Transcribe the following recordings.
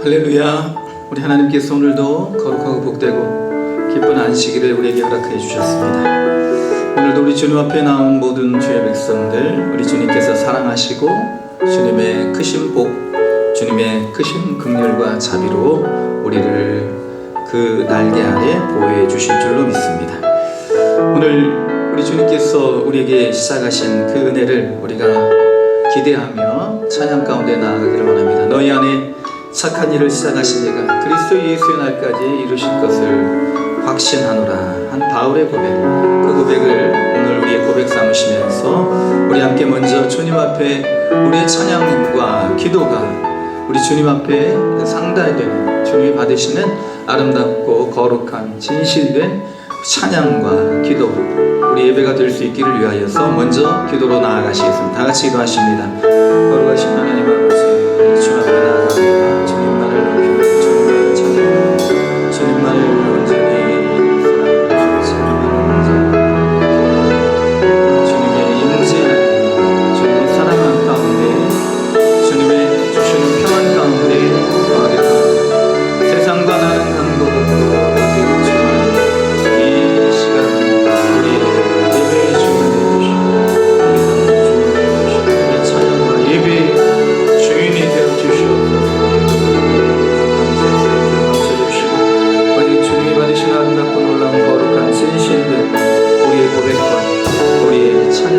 할렐루야. 우리 하나님께서 오늘도 거룩하고 복되고 기쁜 안식일을 우리에게 허락해 주셨습니다. 오늘도 우리 주님 앞에 나온 모든 주의 백성들, 우리 주님께서 사랑하시고 주님의 크신 복, 주님의 크신 긍휼과 자비로 우리를 그 날개 아래 보호해 주실 줄로 믿습니다. 오늘 우리 주님께서 우리에게 시작하신 그 은혜를 우리가 기대하며 찬양 가운데 나아가기를 원합니다. 너희 안에 착한 일을 시작하신 이가 그리스도 예수의 날까지 이루실 것을 확신하노라 한 바울의 고백, 그 고백을 오늘 우리의 고백 삼으시면서 우리 함께 먼저 주님 앞에 우리의 찬양과 기도가 우리 주님 앞에 상달되는, 주님이 받으시는 아름답고 거룩한 진실된 찬양과 기도, 우리 예배가 될 수 있기를 위하여서 먼저 기도로 나아가시겠습니다. 다 같이 기도하십니다. 거룩하신 하나님 아버지, 주님 앞에 나아갑니다. 주님만을 높이고 주님만을 찬양하고 주님만을 온전히 사랑하고 주님의 임재 안에, 주님의 사랑한 가운데, 주님의 주시는 평안 가운데 거하겠습니다. 세상과 다른 강도도 주님 이 시간 우리 예배의 주인이 되시고 우리 찬양과 예배의 주인이 되어 주시옵소서. 주님이 받으신 아름답고 놀라운 거룩한 진실된 우리의 고백과 우리의 찬양,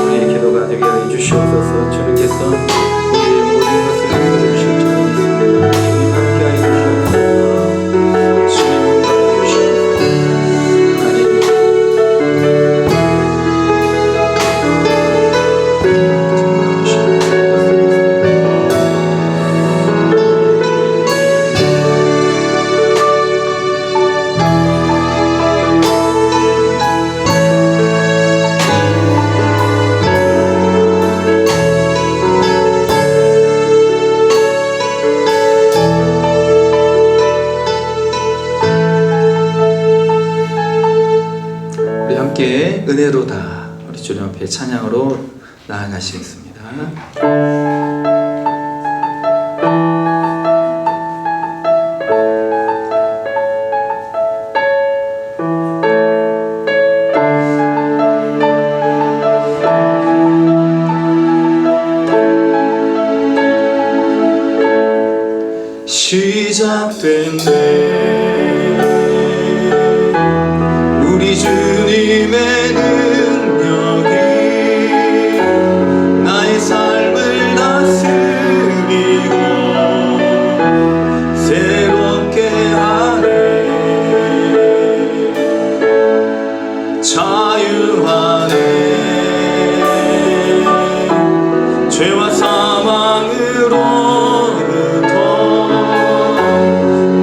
우리의 기도가 되게 하여 주시옵소서. 주님께서 우리의 모든 것을 함께 주실 줄 믿습니다. 주님 함께 하여 주시옵소서. 주님 함께 주시옵소서. 우리 함께 은혜로다, 우리 주님 앞에 찬양으로 나아가시겠습니다. 시작됐네 우리 주님의 능력이 나의 삶을 다스리고 새롭게 하네. 자유하네. 죄와 사망으로부터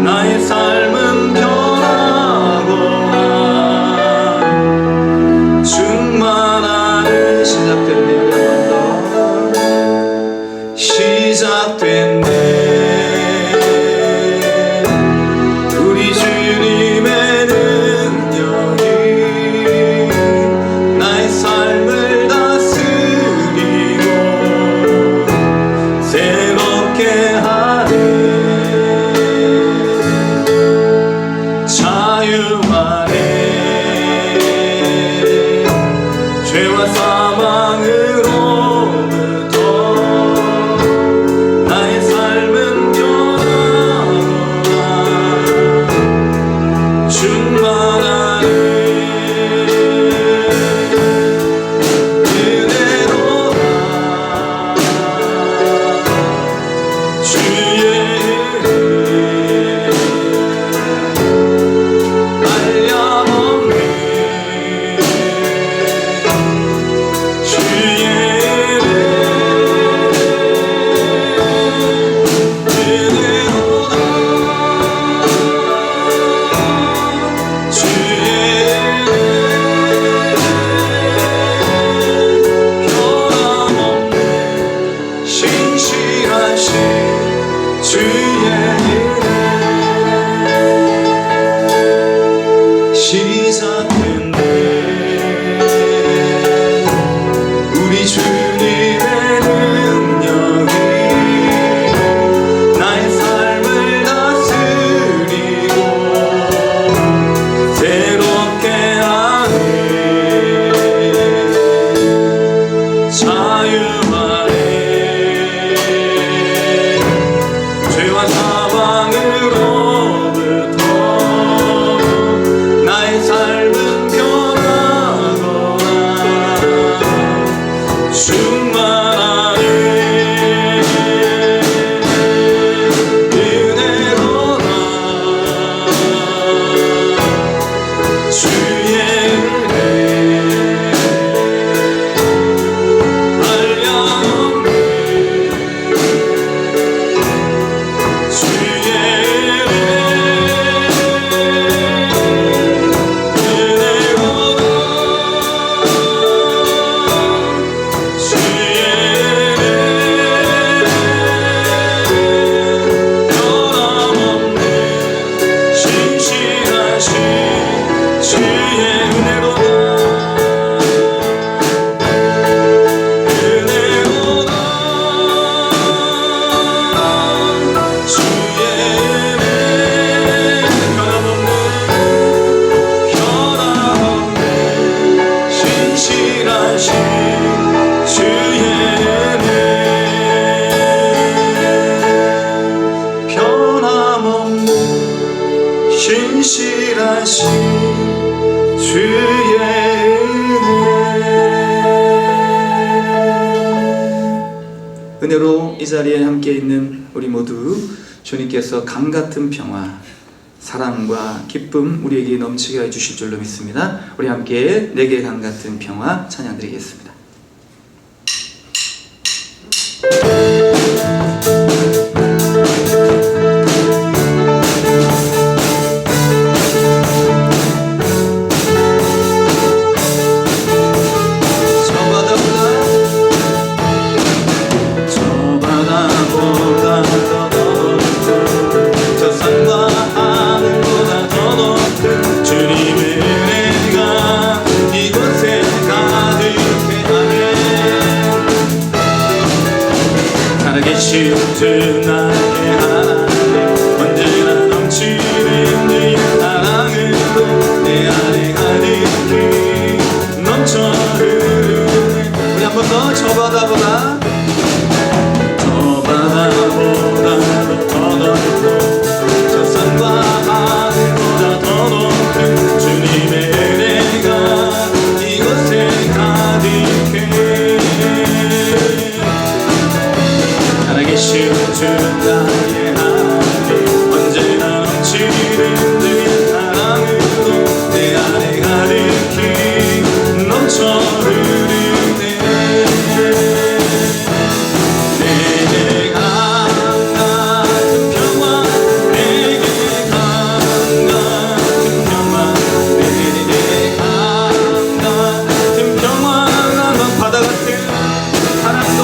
나의 삶은 변하고 충만하네. 시작됐네. 시작됐네. 우리 주님의 능력이 나의 삶을 다스리고 새롭게 하네. 자유하네. 죄와 사망으로부터 나의 삶 하신 주의 은혜로 이 자리에 함께 있는 우리 모두 주님께서 강같은 평화, 사랑과 기쁨 우리에게 넘치게 해주실 줄로 믿습니다. 우리 함께 내게 강같은 평화 찬양 드리겠습니다. 주 나의 하나님 언제나 넘치는 주의 사랑으로 내 안에 가득히 넘쳐 흐르네. 우리 한 번 더 저 바다보다 더 넓고 저 산과 하늘보다 더 높은 주님의 은혜가 이곳에 가득해. 살아계신 주 나의 하나님 언제나 넘치는 주의 사랑으로 내 안에 가득히 넘쳐 흐르네. 내게 강같은 평화, 내게 강같은 평화, 내게 강같은 평화가 넌 바다 같은 사랑도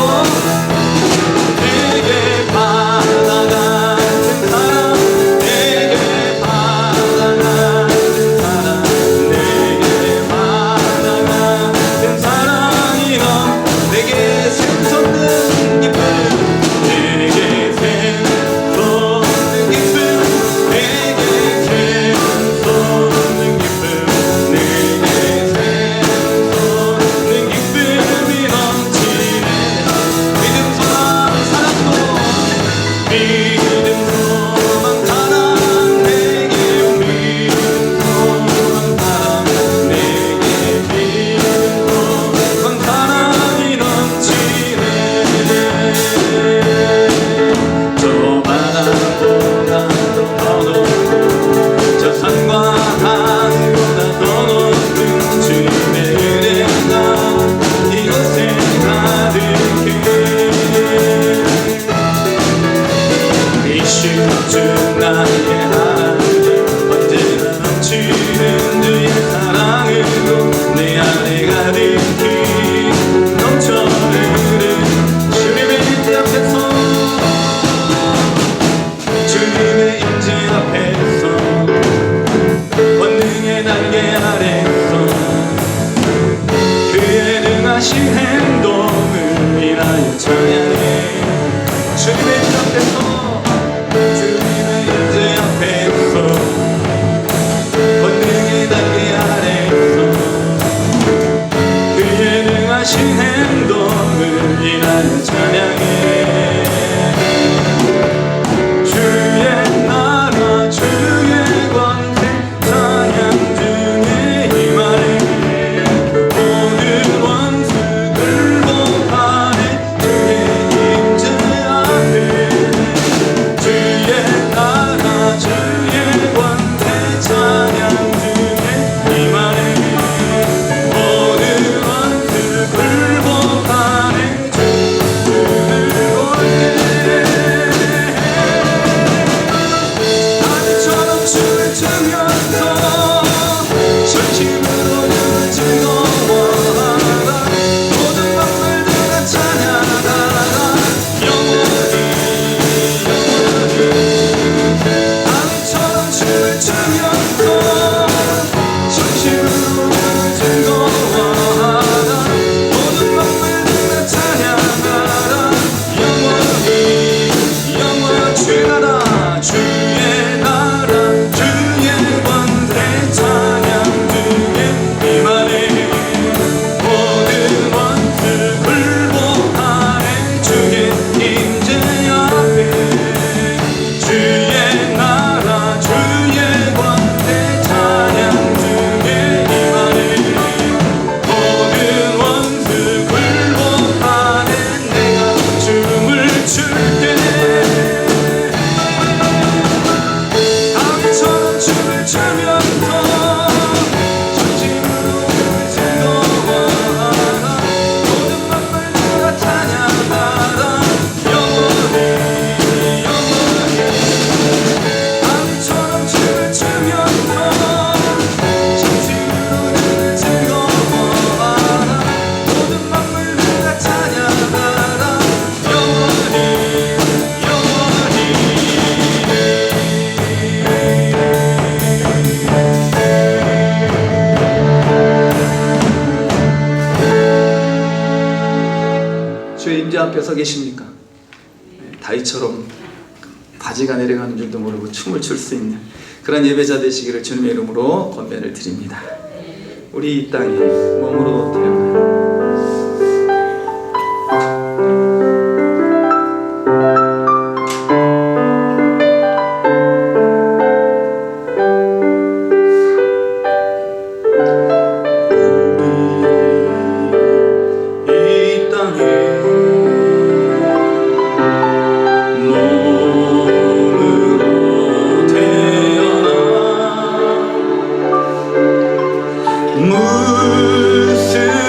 내게 바다 같은 사랑, 내게 바다 같은 사랑, 내게 바다 같은 사랑이 넌 내게 샘솟는 기쁨, 내게 샘솟는 기쁨, 내게 샘솟는 기쁨, 내게 샘솟는 기쁨이 넘치네. 믿음 소망 사랑도 믿음 소망 사랑 내게 믿음 소망 사랑 내게 믿음 소망 사랑이 넘치네. 저 바다보다 더 높고 저 산과 하늘보다 더 높은 주님의 은혜가 이곳에 가득해. 이신 주 나의 하나님 언제나 넘치는 주의 사랑으로 내 안에 가득히 넘쳐 흐르는 주님의 임재 앞에서, 주님의 임재 앞에서 권능의 날개 아래서 그의 능하신 행동을 인하여 찬양해. 주님의 임재 앞에서, 주님의 임재 앞에서 앞에 서 계십니까? 다윗처럼 바지가 내려가는 줄도 모르고 춤을 출 수 있는 그런 예배자 되시기를 주님의 이름으로 권면을 드립니다. 우리 이 땅에 몸으로 태어나 무슨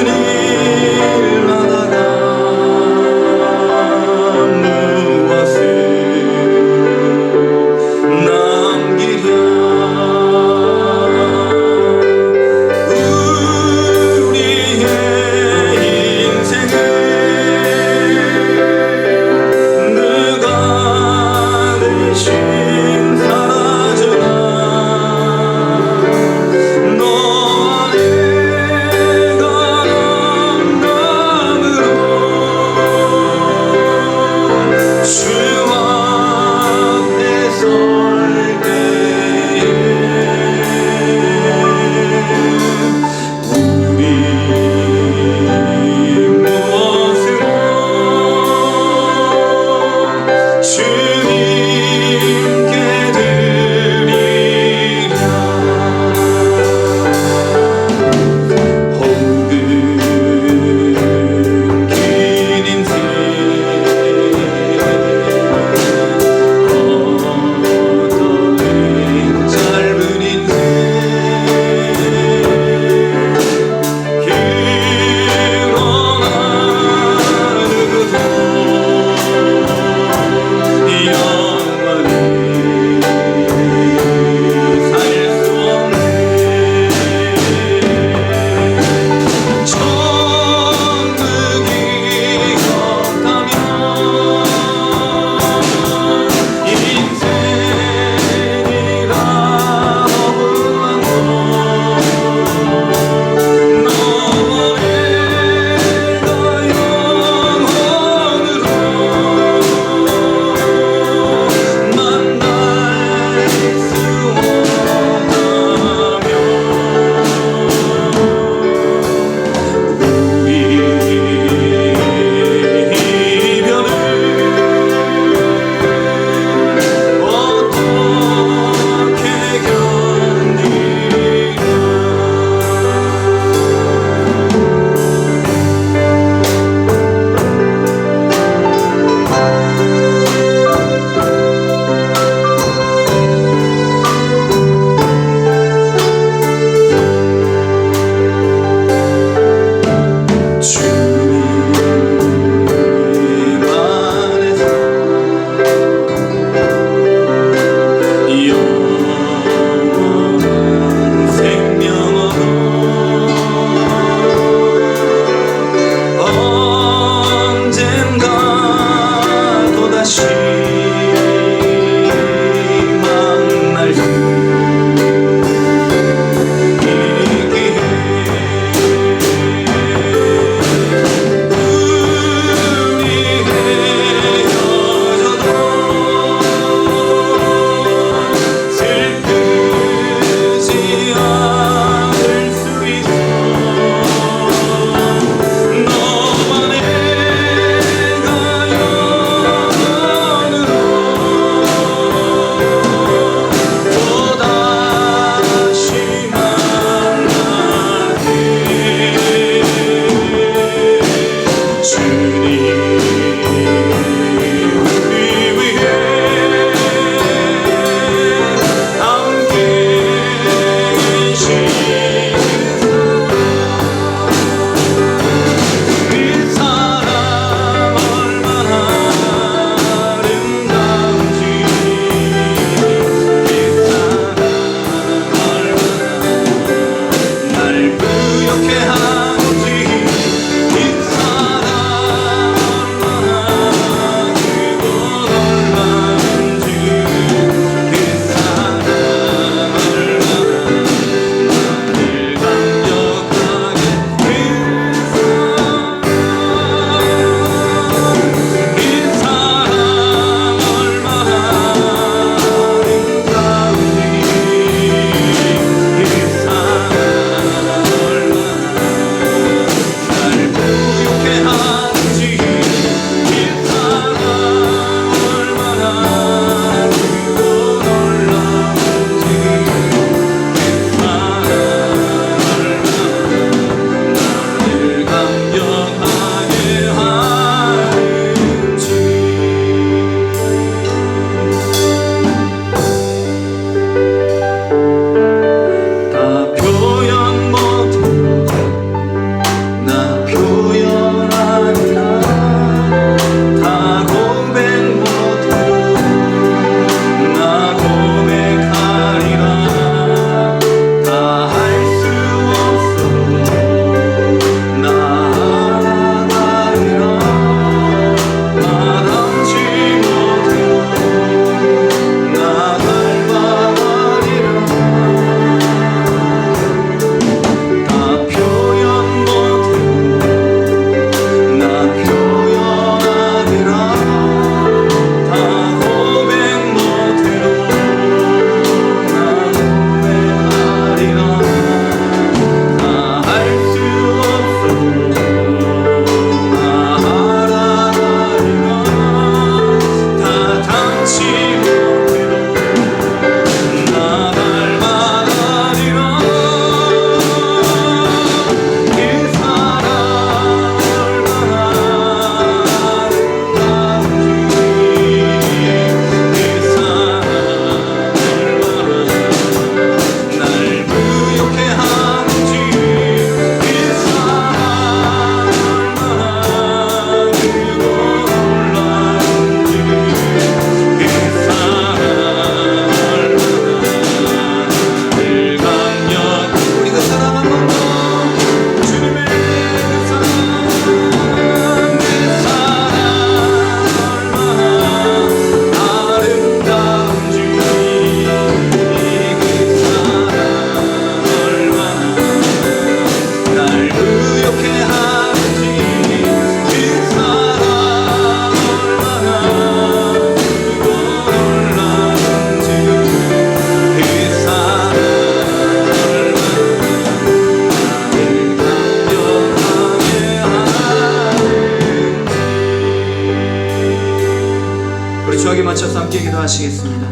주하게 맞춰서 함께 기도하시겠습니다.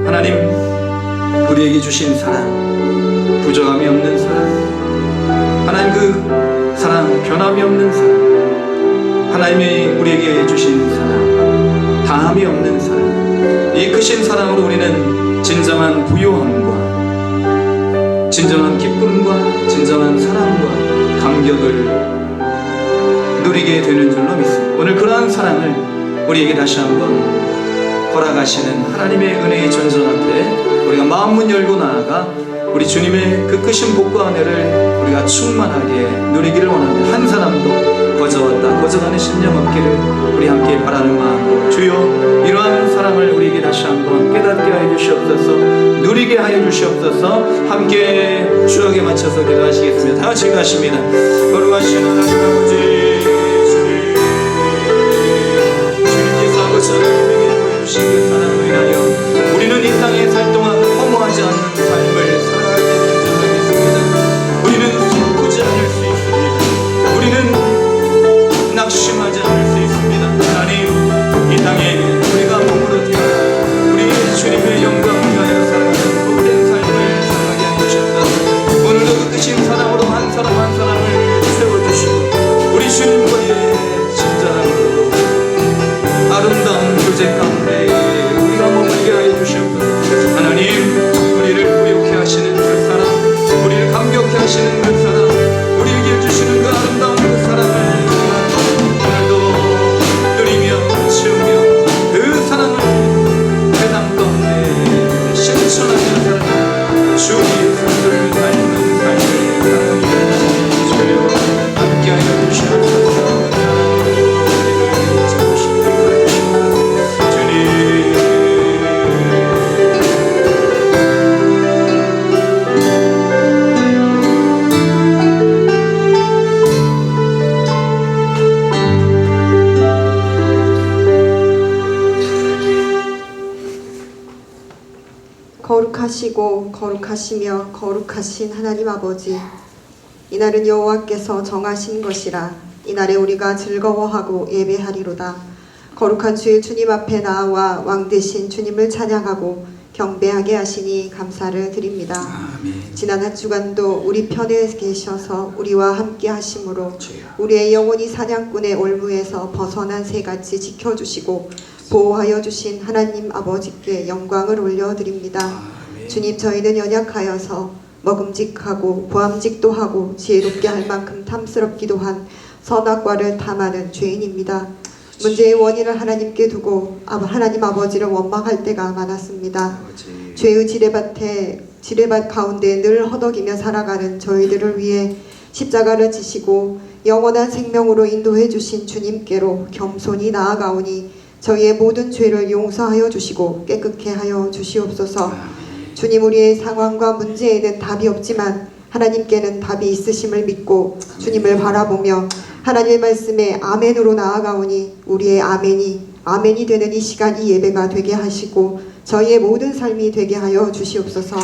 하나님, 우리에게 주신 사랑, 부족함이 없는 사랑, 하나님 그 사랑, 변함이 없는 사랑, 하나님이 우리에게 주신 사랑, 다함이 없는 사랑, 이 크신 사랑으로 우리는 진정한 부요함과 진정한 기쁨과 진정한 사랑과 감격을 누리게 되는 줄로 믿습니다. 오늘 그러한 사랑을 우리에게 다시 한번 허락하시는 하나님의 은혜의 전전 앞에 우리가 마음문 열고 나아가 우리 주님의 그 크신 복과 은혜를 우리가 충만하게 누리기를 원합니다. 한 사람도 거저왔다 거저가는 심령 없기를 우리 함께 바라는 마음으로 주여 이러한 사랑을 우리에게 다시 한번 깨닫게 하여 주시옵소서, 누리게 하여 주시옵소서. 함께 주역에 맞춰서 기도하시겠습니다. 다 같이 기도하십니다. 거룩하신 하나님 아버지, 주님께서 아버지 하나님에게 보여주신 그 사랑을 인하여 우리는 이 땅에 살 동안 허무하지 않는 삶을 살아가게 된 줄로 믿습니다. 우리는 슬프지 않을 수 있습니다. 우리는 낙심하지 않을 수 있습니다. 하나님, 이 땅에 우리가 몸으로 태어나 우리 주님의 영광을 위하여 살아가는 복된 삶을 살아가게 하여 주셨다. 오늘도 그 크신 사랑으로 한 사람 한 사람을 세워주시고 우리 주님과의 친절함으로 아름다운 교제 가운데 우리가 머물게 하여 주시옵소서. 하나님, 우리를 부욕해 하시는 그 사랑, 우리를 감격해 하시는 그 사랑, 우리에게 주시는 그 아름다운 그 사랑을 오늘도 누리며 채우며 그 사랑을 세상 가운데 실천하며 살아가는 주의 성도를 닮은 삶을 살아가며 주여 함께하여 주시옵소서. 거룩하시고 거룩하시며 거룩하신 하나님 아버지, 이날은 여호와께서 정하신 것이라 이날에 우리가 즐거워하고 예배하리로다. 거룩한 주일 주님 앞에 나와 왕 되신 주님을 찬양하고 경배하게 하시니 감사를 드립니다. 아멘. 지난 한 주간도 우리 편에 계셔서 우리와 함께 하심으로 우리의 영혼이 사냥꾼의 올무에서 벗어난 새같이 지켜주시고 보호하여 주신 하나님 아버지께 영광을 올려드립니다. 주님, 저희는 연약하여서 먹음직하고 보암직도 하고 지혜롭게 할 만큼 탐스럽기도 한 선악과를 탐하는 죄인입니다. 문제의 원인을 하나님께 두고 하나님 아버지를 원망할 때가 많았습니다. 죄의 지뢰밭 가운데 늘 허덕이며 살아가는 저희들을 위해 십자가를 지시고 영원한 생명으로 인도해 주신 주님께로 겸손히 나아가오니 저희의 모든 죄를 용서하여 주시고 깨끗게 하여 주시옵소서. 주님, 우리의 상황과 문제에는 답이 없지만 하나님께는 답이 있으심을 믿고 주님을 바라보며 하나님의 말씀에 아멘으로 나아가오니 우리의 아멘이 되는 이 시간, 이 예배가 되게 하시고 저희의 모든 삶이 되게 하여 주시옵소서.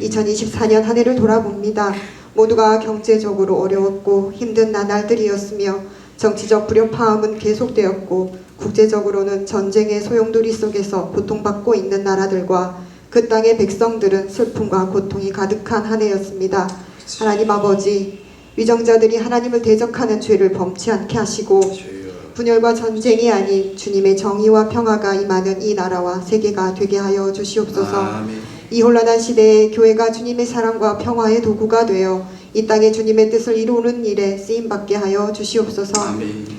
2024년 한 해를 돌아봅니다. 모두가 경제적으로 어려웠고 힘든 나날들이었으며 정치적 불협화음은 계속되었고 국제적으로는 전쟁의 소용돌이 속에서 고통받고 있는 나라들과 그 땅의 백성들은 슬픔과 고통이 가득한 한 해였습니다. 하나님 아버지, 위정자들이 하나님을 대적하는 죄를 범치 않게 하시고 분열과 전쟁이 아닌 주님의 정의와 평화가 임하는 이 나라와 세계가 되게 하여 주시옵소서. 이 혼란한 시대에 교회가 주님의 사랑과 평화의 도구가 되어 이 땅에 주님의 뜻을 이루는 일에 쓰임받게 하여 주시옵소서.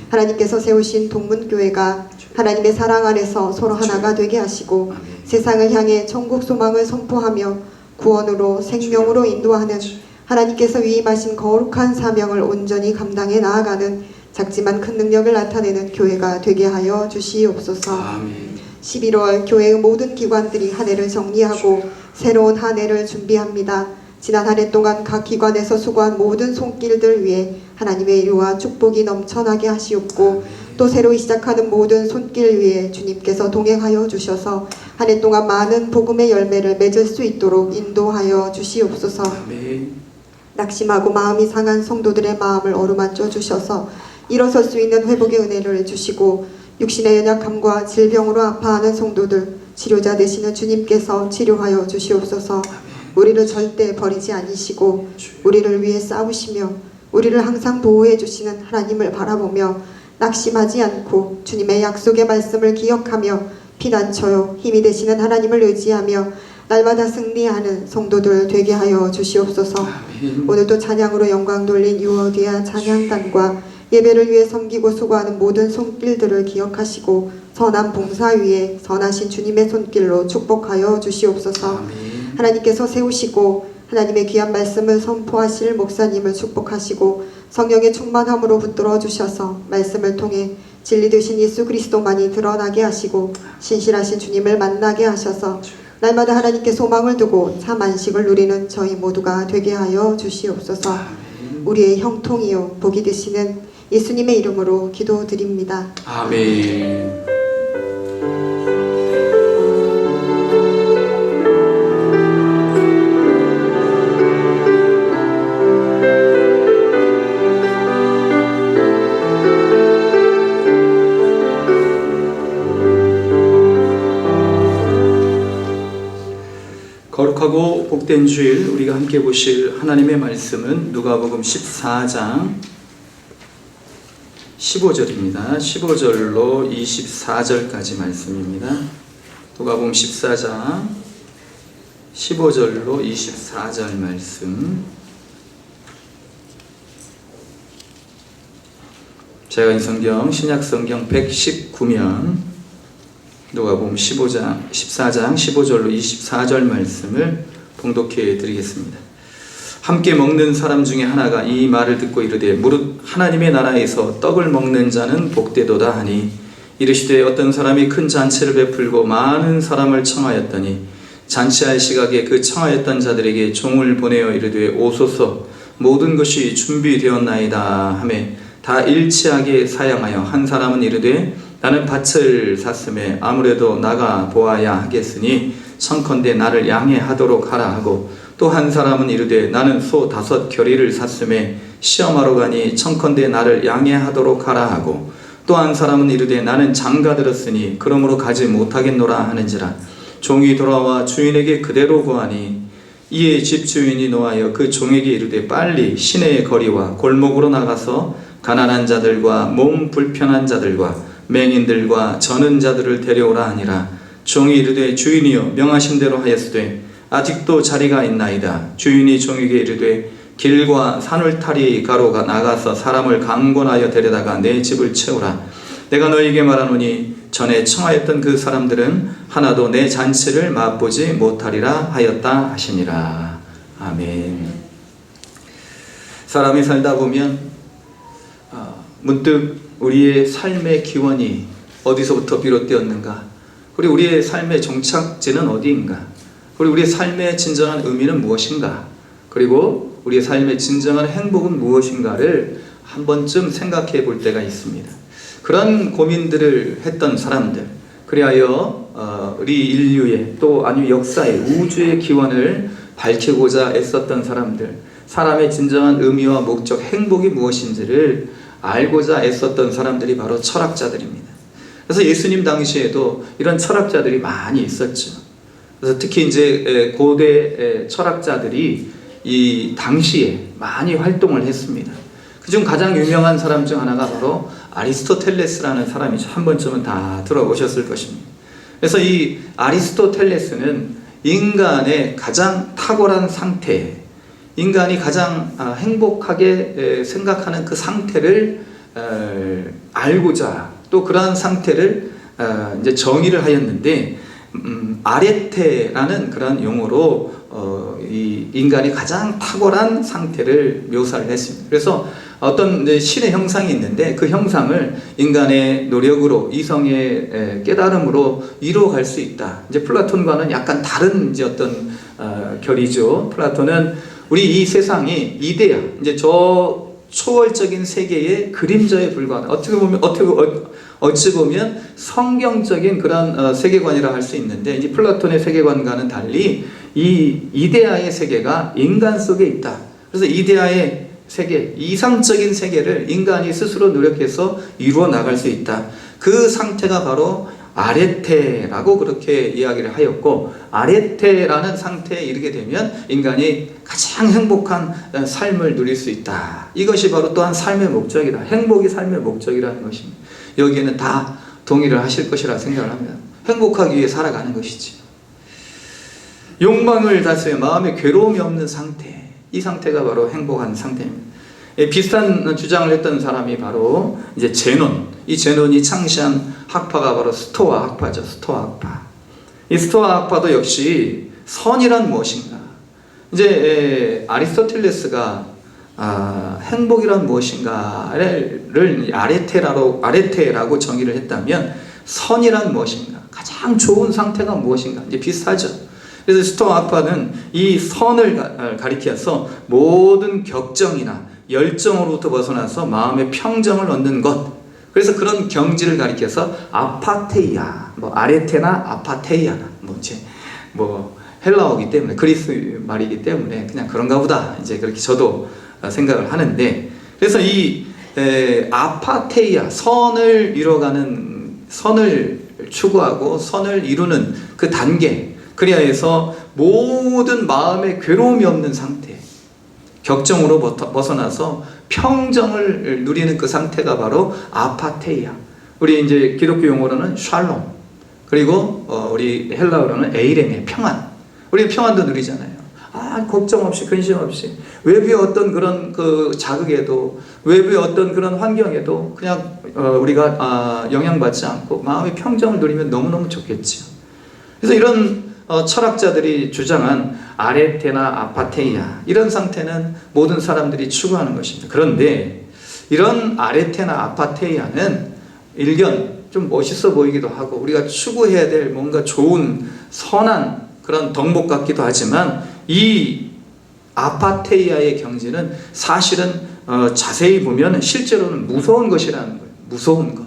하나님께서 세우신 동문교회가 하나님의 사랑 안에서 서로 하나가 되게 하시고 세상을 향해 천국 소망을 선포하며 구원으로 생명으로 인도하는 하나님께서 위임하신 거룩한 사명을 온전히 감당해 나아가는 작지만 큰 능력을 나타내는 교회가 되게 하여 주시옵소서. 11월 교회의 모든 기관들이 한 해를 정리하고 새로운 한 해를 준비합니다. 지난 한 해 동안 각 기관에서 수고한 모든 손길들 위해 하나님의 일과 축복이 넘쳐나게 하시옵고 또 새로 시작하는 모든 손길 위에 주님께서 동행하여 주셔서 한 해 동안 많은 복음의 열매를 맺을 수 있도록 인도하여 주시옵소서. 낙심하고 마음이 상한 성도들의 마음을 어루만져 주셔서 일어설 수 있는 회복의 은혜를 주시고 육신의 연약함과 질병으로 아파하는 성도들, 치료자 되시는 주님께서 치료하여 주시옵소서. 우리를 절대 버리지 않으시고 우리를 위해 싸우시며 우리를 항상 보호해 주시는 하나님을 바라보며 낙심하지 않고 주님의 약속의 말씀을 기억하며 피난처요 힘이 되시는 하나님을 의지하며 날마다 승리하는 성도들 되게 하여 주시옵소서. 오늘도 찬양으로 영광 돌린 유어디아 찬양단과 예배를 위해 섬기고 수고하는 모든 손길들을 기억하시고 선한 봉사 위에 선하신 주님의 손길로 축복하여 주시옵소서. 하나님께서 세우시고 하나님의 귀한 말씀을 선포하실 목사님을 축복하시고 성령의 충만함으로 붙들어 주셔서 말씀을 통해 진리 되신 예수 그리스도만이 드러나게 하시고 신실하신 주님을 만나게 하셔서 날마다 하나님께 소망을 두고 참 안식을 누리는 저희 모두가 되게 하여 주시옵소서. 우리의 형통이요 복이 되시는 예수님의 이름으로 기도드립니다. 아멘. 거룩하고 복된 주일 우리가 함께 보실 하나님의 말씀은 누가복음 14장 15절입니다. 15절로 24절까지 말씀입니다. 누가복음 14장 15절로 24절 말씀. 제가 이 성경 신약성경 119면 누가복음 14장 15절로 24절 말씀을 봉독해 드리겠습니다. 함께 먹는 사람 중에 하나가 이 말을 듣고 이르되 무릇 하나님의 나라에서 떡을 먹는 자는 복되도다 하니 이르시되 어떤 사람이 큰 잔치를 베풀고 많은 사람을 청하였더니 잔치할 시각에 그 청하였던 자들에게 종을 보내어 이르되 오소서 모든 것이 준비되었나이다 하매 다 일치하게 사양하여 한 사람은 이르되 나는 밭을 샀음에 아무래도 나가 보아야 하겠으니 청컨대 나를 양해하도록 하라 하고 또 한 사람은 이르되 나는 소 5 겨리를 샀음에 시험하러 가니 청컨대 나를 양해하도록 하라 하고 또 한 사람은 이르되 나는 장가 들었으니 그러므로 가지 못하겠노라 하는지라. 종이 돌아와 주인에게 그대로 구하니 이에 집주인이 노하여 그 종에게 이르되 빨리 시내의 거리와 골목으로 나가서 가난한 자들과 몸 불편한 자들과 맹인들과 저는 자들을 데려오라 하니라. 종이 이르되 주인이여 명하신 대로 하였으되 아직도 자리가 있나이다. 주인이 종에게 이르되 길과 산울타리 가로가 나가서 사람을 강권하여 데려다가 내 집을 채우라. 내가 너에게 말하노니 전에 청하였던 그 사람들은 하나도 내 잔치를 맛보지 못하리라 하였다 하시니라. 아멘. 사람이 살다 보면 문득 우리의 삶의 기원이 어디서부터 비롯되었는가? 그리고 우리의 삶의 종착지는 어디인가? 그리고 우리의 삶의 진정한 의미는 무엇인가? 그리고 우리의 삶의 진정한 행복은 무엇인가를 한 번쯤 생각해 볼 때가 있습니다. 그런 고민들을 했던 사람들, 그리하여 우리 인류의 또 아니면 역사의 우주의 기원을 밝히고자 애썼던 사람들, 사람의 진정한 의미와 목적, 행복이 무엇인지를 알고자 애썼던 사람들이 바로 철학자들입니다. 그래서 예수님 당시에도 이런 철학자들이 많이 있었죠. 그래서 특히 이제 고대 철학자들이 이 당시에 많이 활동을 했습니다. 그중 가장 유명한 사람 중 하나가 바로 아리스토텔레스라는 사람이죠. 한 번쯤은 다 들어보셨을 것입니다. 그래서 이 아리스토텔레스는 인간의 가장 탁월한 상태, 인간이 가장 행복하게 생각하는 그 상태를 알고자 또 그러한 상태를 이제 정의를 하였는데 아레테라는 그런 용어로 이 인간이 가장 탁월한 상태를 묘사를 했습니다. 그래서 어떤 이제 신의 형상이 있는데 그 형상을 인간의 노력으로 이성의 깨달음으로 이루어갈 수 있다. 이제 플라톤과는 약간 다른 이제 어떤 결이죠. 플라톤은 우리 이 세상이 이데아, 이제 저 초월적인 세계의 그림자에 불과하다. 어찌 보면 성경적인 그런 세계관이라 할 수 있는데 이제 플라톤의 세계관과는 달리 이 이데아의 세계가 인간 속에 있다. 그래서 이데아의 세계, 이상적인 세계를 인간이 스스로 노력해서 이루어 나갈 수 있다. 그 상태가 바로 아레테라고 그렇게 이야기를 하였고, 아레테라는 상태에 이르게 되면 인간이 가장 행복한 삶을 누릴 수 있다. 이것이 바로 또한 삶의 목적이다. 행복이 삶의 목적이라는 것입니다. 여기에는 다 동의를 하실 것이라 생각을 합니다. 행복하기 위해 살아가는 것이지. 욕망을 다스려 마음에 괴로움이 없는 상태, 이 상태가 바로 행복한 상태입니다. 비슷한 주장을 했던 사람이 바로 이제 제논. 이 제논이 창시한 학파가 바로 스토아 학파죠. 스토아 학파. 이 스토아 학파도 역시 선이란 무엇인가. 이제 아리스토텔레스가 행복이란 무엇인가를 아레테라고 정의를 했다면, 선이란 무엇인가, 가장 좋은 상태가 무엇인가, 이제 비슷하죠. 그래서 스토아 학파는 이 선을 가리켜서 모든 격정이나 열정으로부터 벗어나서 마음의 평정을 얻는 것, 그래서 그런 경지를 가리켜서 아파테이아, 아레테나 아파테이아나, 헬라어이기 때문에, 그리스 말이기 때문에 그냥 그런가 보다, 이제 그렇게 저도 생각을 하는데, 그래서 이 아파테이아, 선을 추구하고 선을 이루는 그 단계, 그리하여서 모든 마음에 괴로움이 없는 상태, 격정으로 벗어나서 평정을 누리는 그 상태가 바로 아파테이아. 우리 이제 기독교 용어로는 샬롬, 그리고 우리 헬라어로는 에이레네, 평안. 우리 평안도 누리잖아요. 걱정 없이, 근심 없이, 외부의 어떤 그런 그 자극에도, 외부의 어떤 그런 환경에도 그냥 우리가 영향받지 않고 마음의 평정을 누리면 너무너무 좋겠죠. 그래서 이런 철학자들이 주장한 아레테나 아파테이아, 이런 상태는 모든 사람들이 추구하는 것입니다. 그런데 이런 아레테나 아파테이아는 일견 좀 멋있어 보이기도 하고, 우리가 추구해야 될 뭔가 좋은 선한 그런 덕목 같기도 하지만, 이 아파테이아의 경지는 사실은 자세히 보면 실제로는 무서운 것이라는 거예요. 무서운 것.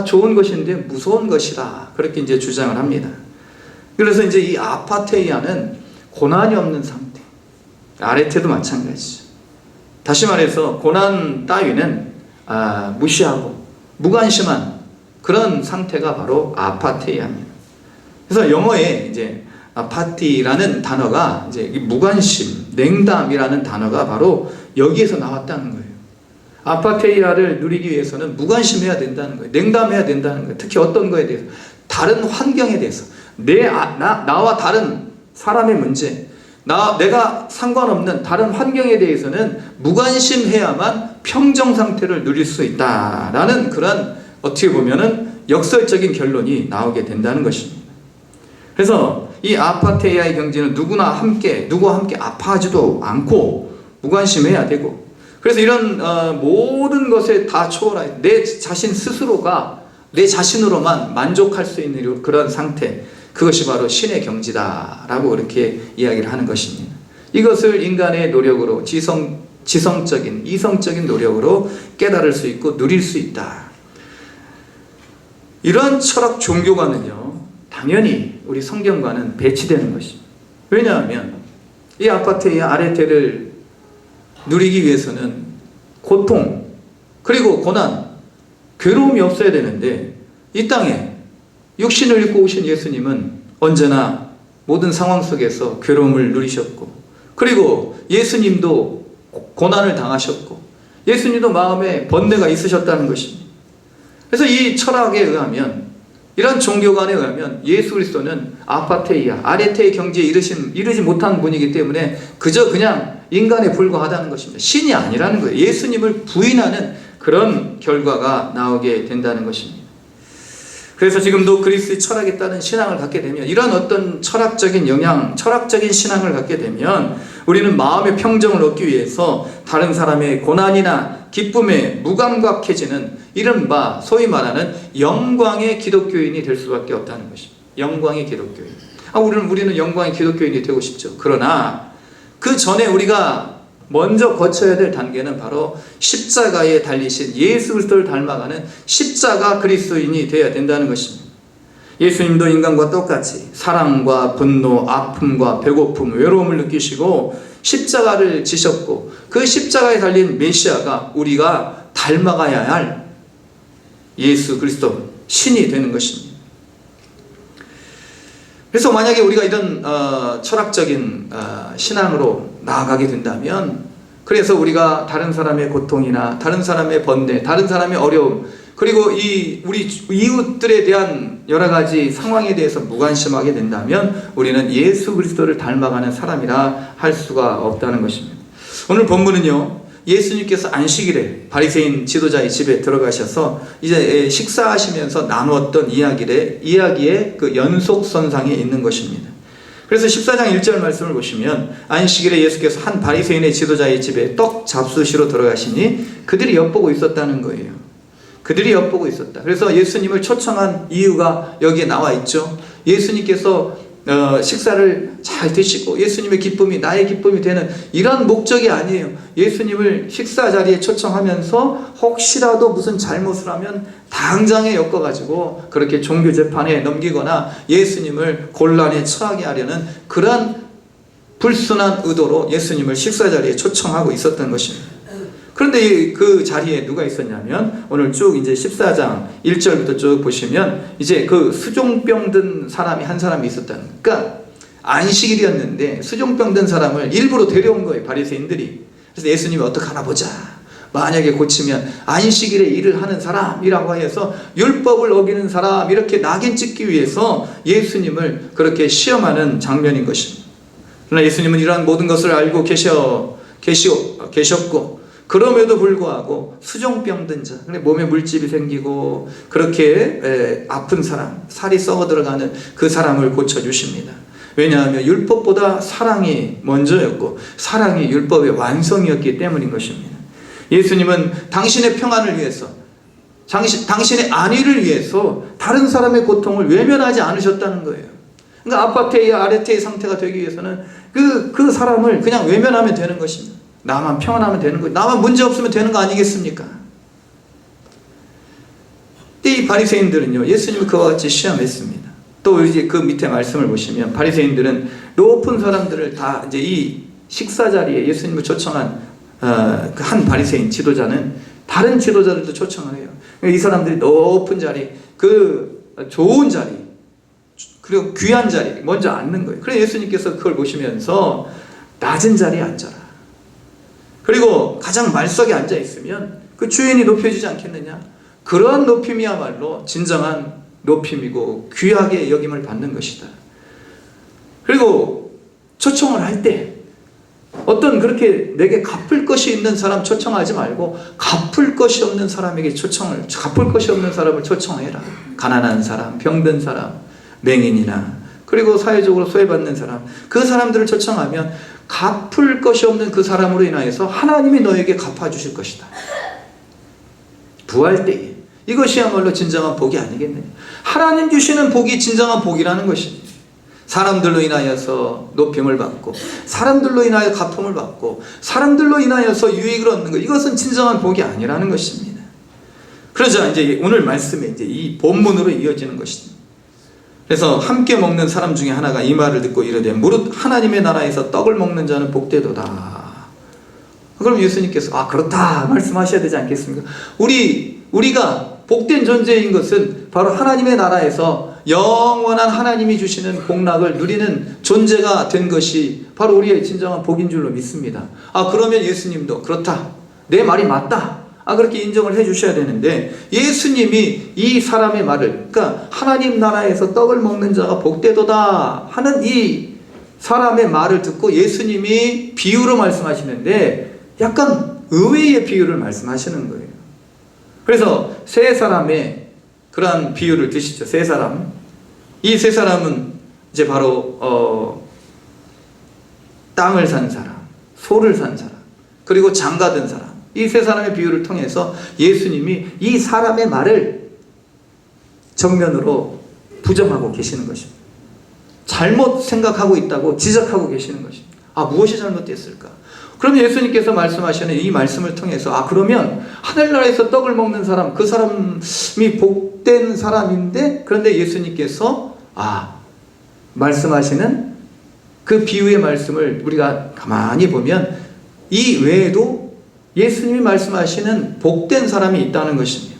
좋은 것인데 무서운 것이다. 그렇게 이제 주장을 합니다. 그래서 이제 이 아파테이아는 고난이 없는 상태. 아레테도 마찬가지죠. 다시 말해서 고난 따위는 무시하고 무관심한 그런 상태가 바로 아파테이아입니다. 그래서 영어에 이제 아파티라는 단어가 이제 무관심, 냉담이라는 단어가 바로 여기에서 나왔다는 거예요. 아파테이아를 누리기 위해서는 무관심해야 된다는 거예요. 냉담해야 된다는 거예요. 특히 어떤 거에 대해서, 다른 환경에 대해서, 나와 다른 사람의 문제, 내가 상관없는 다른 환경에 대해서는 무관심해야만 평정 상태를 누릴 수 있다라는 그런, 어떻게 보면은 역설적인 결론이 나오게 된다는 것입니다. 그래서 이 아파테이아의 경지는 누구와 함께 아파하지도 않고 무관심해야 되고, 그래서 이런 모든 것에 다 초월해 내 자신 스스로가 내 자신으로만 만족할 수 있는 그런 상태, 그것이 바로 신의 경지다라고 그렇게 이야기를 하는 것입니다. 이것을 인간의 노력으로, 지성적인, 이성적인 노력으로 깨달을 수 있고 누릴 수 있다. 이러한 철학 종교관은요, 당연히 우리 성경과는 배치되는 것입니다. 왜냐하면 이 아파테이아 아레테를 누리기 위해서는 고통, 그리고 고난, 괴로움이 없어야 되는데, 이 땅에 육신을 입고 오신 예수님은 언제나 모든 상황 속에서 괴로움을 누리셨고, 그리고 예수님도 고난을 당하셨고, 예수님도 마음에 번뇌가 있으셨다는 것입니다. 그래서 이 철학에 의하면, 이런 종교관에 의하면 예수 그리스도는 아파테이아, 아레테의 경지에 이르지 못한 분이기 때문에 그냥 인간에 불과하다는 것입니다. 신이 아니라는 거예요. 예수님을 부인하는 그런 결과가 나오게 된다는 것입니다. 그래서 지금도 그리스도의 철학에 따른 신앙을 갖게 되면, 이런 어떤 철학적인 영향, 철학적인 신앙을 갖게 되면 우리는 마음의 평정을 얻기 위해서 다른 사람의 고난이나 기쁨에 무감각해지는 이른바 소위 말하는 영광의 기독교인이 될 수밖에 없다는 것입니다. 영광의 기독교인. 우리는 영광의 기독교인이 되고 싶죠. 그러나 그 전에 우리가 먼저 거쳐야 될 단계는 바로 십자가에 달리신 예수 그리스도를 닮아가는 십자가 그리스도인이 되어야 된다는 것입니다. 예수님도 인간과 똑같이 사랑과 분노, 아픔과 배고픔, 외로움을 느끼시고 십자가를 지셨고, 그 십자가에 달린 메시아가 우리가 닮아가야 할 예수 그리스도, 신이 되는 것입니다. 그래서 만약에 우리가 이런 철학적인 신앙으로 나아가게 된다면, 그래서 우리가 다른 사람의 고통이나 다른 사람의 번뇌, 다른 사람의 어려움, 그리고 우리 이웃들에 대한 여러 가지 상황에 대해서 무관심하게 된다면 우리는 예수 그리스도를 닮아가는 사람이라 할 수가 없다는 것입니다. 오늘 본문은요, 예수님께서 안식일에 바리새인 지도자의 집에 들어가셔서 이제 식사하시면서 나누었던 이야기의 그 연속선상에 있는 것입니다. 그래서 14장 1절 말씀을 보시면, 안식일에 예수께서 한 바리새인의 지도자의 집에 떡 잡수시러 들어가시니 그들이 엿보고 있었다는 거예요. 그들이 엿보고 있었다. 그래서 예수님을 초청한 이유가 여기에 나와 있죠. 예수님께서 식사를 잘 드시고 예수님의 기쁨이 나의 기쁨이 되는 이런 목적이 아니에요. 예수님을 식사 자리에 초청하면서 혹시라도 무슨 잘못을 하면 당장에 엮어가지고 그렇게 종교 재판에 넘기거나 예수님을 곤란에 처하게 하려는 그러한 불순한 의도로 예수님을 식사 자리에 초청하고 있었던 것입니다. 그런데 그 자리에 누가 있었냐면, 오늘 쭉 이제 14장 1절부터 쭉 보시면 이제 그 수종병 든 사람이 한 사람이 있었다는 거예요. 그러니까 안식일이었는데 수종병 든 사람을 일부러 데려온 거예요, 바리새인들이. 그래서 예수님이 어떡하나 보자, 만약에 고치면 안식일에 일을 하는 사람이라고 해서 율법을 어기는 사람, 이렇게 낙인 찍기 위해서 예수님을 그렇게 시험하는 장면인 것입니다. 그러나 예수님은 이러한 모든 것을 알고 계셨고, 그럼에도 불구하고 수종병 든 자, 몸에 물집이 생기고 그렇게 아픈 사람, 살이 썩어 들어가는 그 사람을 고쳐주십니다. 왜냐하면 율법보다 사랑이 먼저였고 사랑이 율법의 완성이었기 때문인 것입니다. 예수님은 당신의 평안을 위해서, 당신의 안위를 위해서 다른 사람의 고통을 외면하지 않으셨다는 거예요. 그러니까 아파테이 아레테이 상태가 되기 위해서는 그 사람을 그냥 외면하면 되는 것입니다. 나만 평안하면 되는 거예요. 나만 문제 없으면 되는 거 아니겠습니까? 이 바리새인들은요, 예수님을 그와 같이 시험했습니다. 또 이제 그 밑에 말씀을 보시면, 바리새인들은 높은 사람들을 다 이제 이 식사 자리에 예수님을 초청한 그 한 바리새인 지도자는 다른 지도자들도 초청을 해요. 이 사람들이 높은 자리, 그 좋은 자리, 그리고 귀한 자리 먼저 앉는 거예요. 그래서 예수님께서 그걸 보시면서 낮은 자리에 앉아라, 그리고 가장 말석에 앉아 있으면 그 주인이 높여주지 않겠느냐, 그러한 높임이야말로 진정한 높임이고 귀하게 여김을 받는 것이다. 그리고 초청을 할 때 어떤 그렇게 내게 갚을 것이 있는 사람 초청하지 말고 갚을 것이 없는 사람에게 갚을 것이 없는 사람을 초청해라. 가난한 사람, 병든 사람, 맹인이나, 그리고 사회적으로 소외받는 사람, 그 사람들을 초청하면 갚을 것이 없는 그 사람으로 인하여서 하나님이 너에게 갚아주실 것이다. 부활 때에 이것이야말로 진정한 복이 아니겠느냐. 하나님 주시는 복이 진정한 복이라는 것입니다. 사람들로 인하여서 높임을 받고, 사람들로 인하여 갚음을 받고, 사람들로 인하여서 유익을 얻는 것, 이것은 진정한 복이 아니라는 것입니다. 그러자 이제 오늘 말씀에 이제 이 본문으로 이어지는 것입니다. 그래서 함께 먹는 사람 중에 하나가 이 말을 듣고 이르되, 무릇 하나님의 나라에서 떡을 먹는 자는 복되도다. 그럼 예수님께서 그렇다 말씀하셔야 되지 않겠습니까? 우리가 복된 존재인 것은 바로 하나님의 나라에서 영원한 하나님이 주시는 복락을 누리는 존재가 된 것이 바로 우리의 진정한 복인 줄로 믿습니다. 그러면 예수님도 그렇다, 내 말이 맞다, 그렇게 인정을 해 주셔야 되는데, 예수님이 이 사람의 말을, 그러니까 하나님 나라에서 떡을 먹는 자가 복되도다 하는 이 사람의 말을 듣고 예수님이 비유로 말씀하시는데 약간 의외의 비유를 말씀하시는 거예요. 그래서 세 사람의 그러한 비유를 드시죠. 세 사람. 이 세 사람은 이제 바로 땅을 산 사람, 소를 산 사람, 그리고 장가든 사람, 이 세 사람의 비유를 통해서 예수님이 이 사람의 말을 정면으로 부정하고 계시는 것입니다. 잘못 생각하고 있다고 지적하고 계시는 것입니다. 무엇이 잘못됐을까? 그럼 예수님께서 말씀하시는 이 말씀을 통해서 그러면 하늘나라에서 떡을 먹는 사람, 그 사람이 복된 사람인데, 그런데 예수님께서 말씀하시는 그 비유의 말씀을 우리가 가만히 보면 이 외에도 예수님이 말씀하시는 복된 사람이 있다는 것입니다.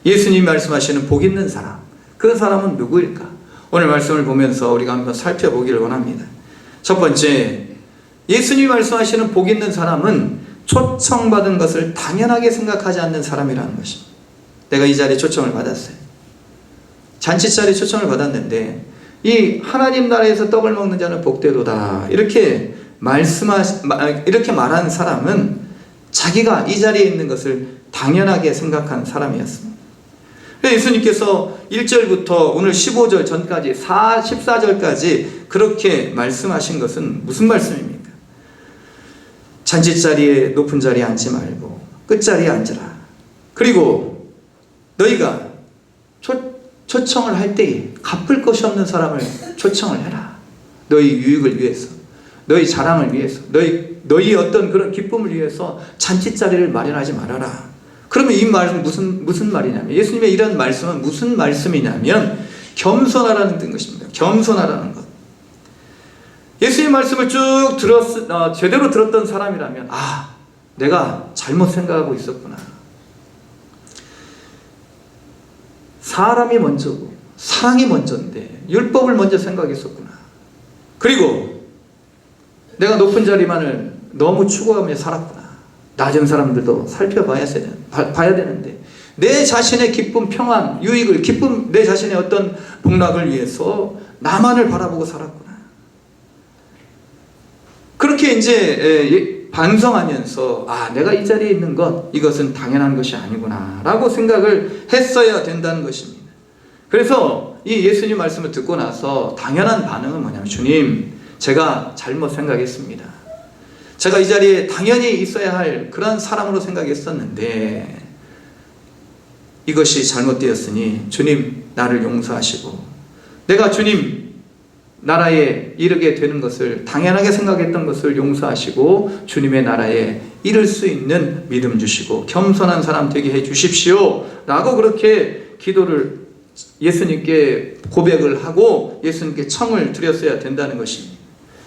예수님이 말씀하시는 복 있는 사람, 그 사람은 누구일까? 오늘 말씀을 보면서 우리가 한번 살펴보기를 원합니다. 첫 번째, 예수님이 말씀하시는 복 있는 사람은 초청받은 것을 당연하게 생각하지 않는 사람이라는 것입니다. 내가 이 자리에 초청을 받았어요. 잔치 자리에 초청을 받았는데 이 하나님 나라에서 떡을 먹는 자는 복되도다, 이렇게 말한 사람은 자기가 이 자리에 있는 것을 당연하게 생각한 사람이었습니다. 예수님께서 1절부터 오늘 15절 전까지 14절까지 그렇게 말씀하신 것은 무슨 말씀입니까? 잔치자리에 높은 자리에 앉지 말고 끝자리에 앉으라. 그리고 너희가 초청을 할 때에 갚을 것이 없는 사람을 초청을 해라. 너희 유익을 위해서, 너희 자랑을 위해서, 너희 어떤 그런 기쁨을 위해서 잔치자리를 마련하지 말아라. 그러면 이 말은 무슨 말이냐면, 예수님의 이런 말씀은 무슨 말씀이냐면 겸손하라는 것입니다. 겸손하라는 것. 예수님의 말씀을 쭉 제대로 들었던 사람이라면, 내가 잘못 생각하고 있었구나. 사람이 먼저고 사랑이 먼저인데 율법을 먼저 생각했었구나. 그리고 내가 높은 자리만을 너무 추구하며 살았구나. 낮은 사람들도 살펴봐야 되는데 내 자신의 기쁨, 평안, 유익을, 내 자신의 어떤 복락을 위해서 나만을 바라보고 살았구나. 그렇게 이제 반성하면서 내가 이 자리에 있는 이것은 당연한 것이 아니구나 라고 생각을 했어야 된다는 것입니다. 그래서 이 예수님 말씀을 듣고 나서 당연한 반응은 뭐냐면, 주님, 제가 잘못 생각했습니다. 제가 이 자리에 당연히 있어야 할 그런 사람으로 생각했었는데 이것이 잘못되었으니 주님, 나를 용서하시고 내가 주님 나라에 이르게 되는 것을, 당연하게 생각했던 것을 용서하시고 주님의 나라에 이를 수 있는 믿음 주시고 겸손한 사람 되게 해 주십시오 라고 그렇게 기도를 예수님께 고백을 하고 예수님께 청을 드렸어야 된다는 것입니다.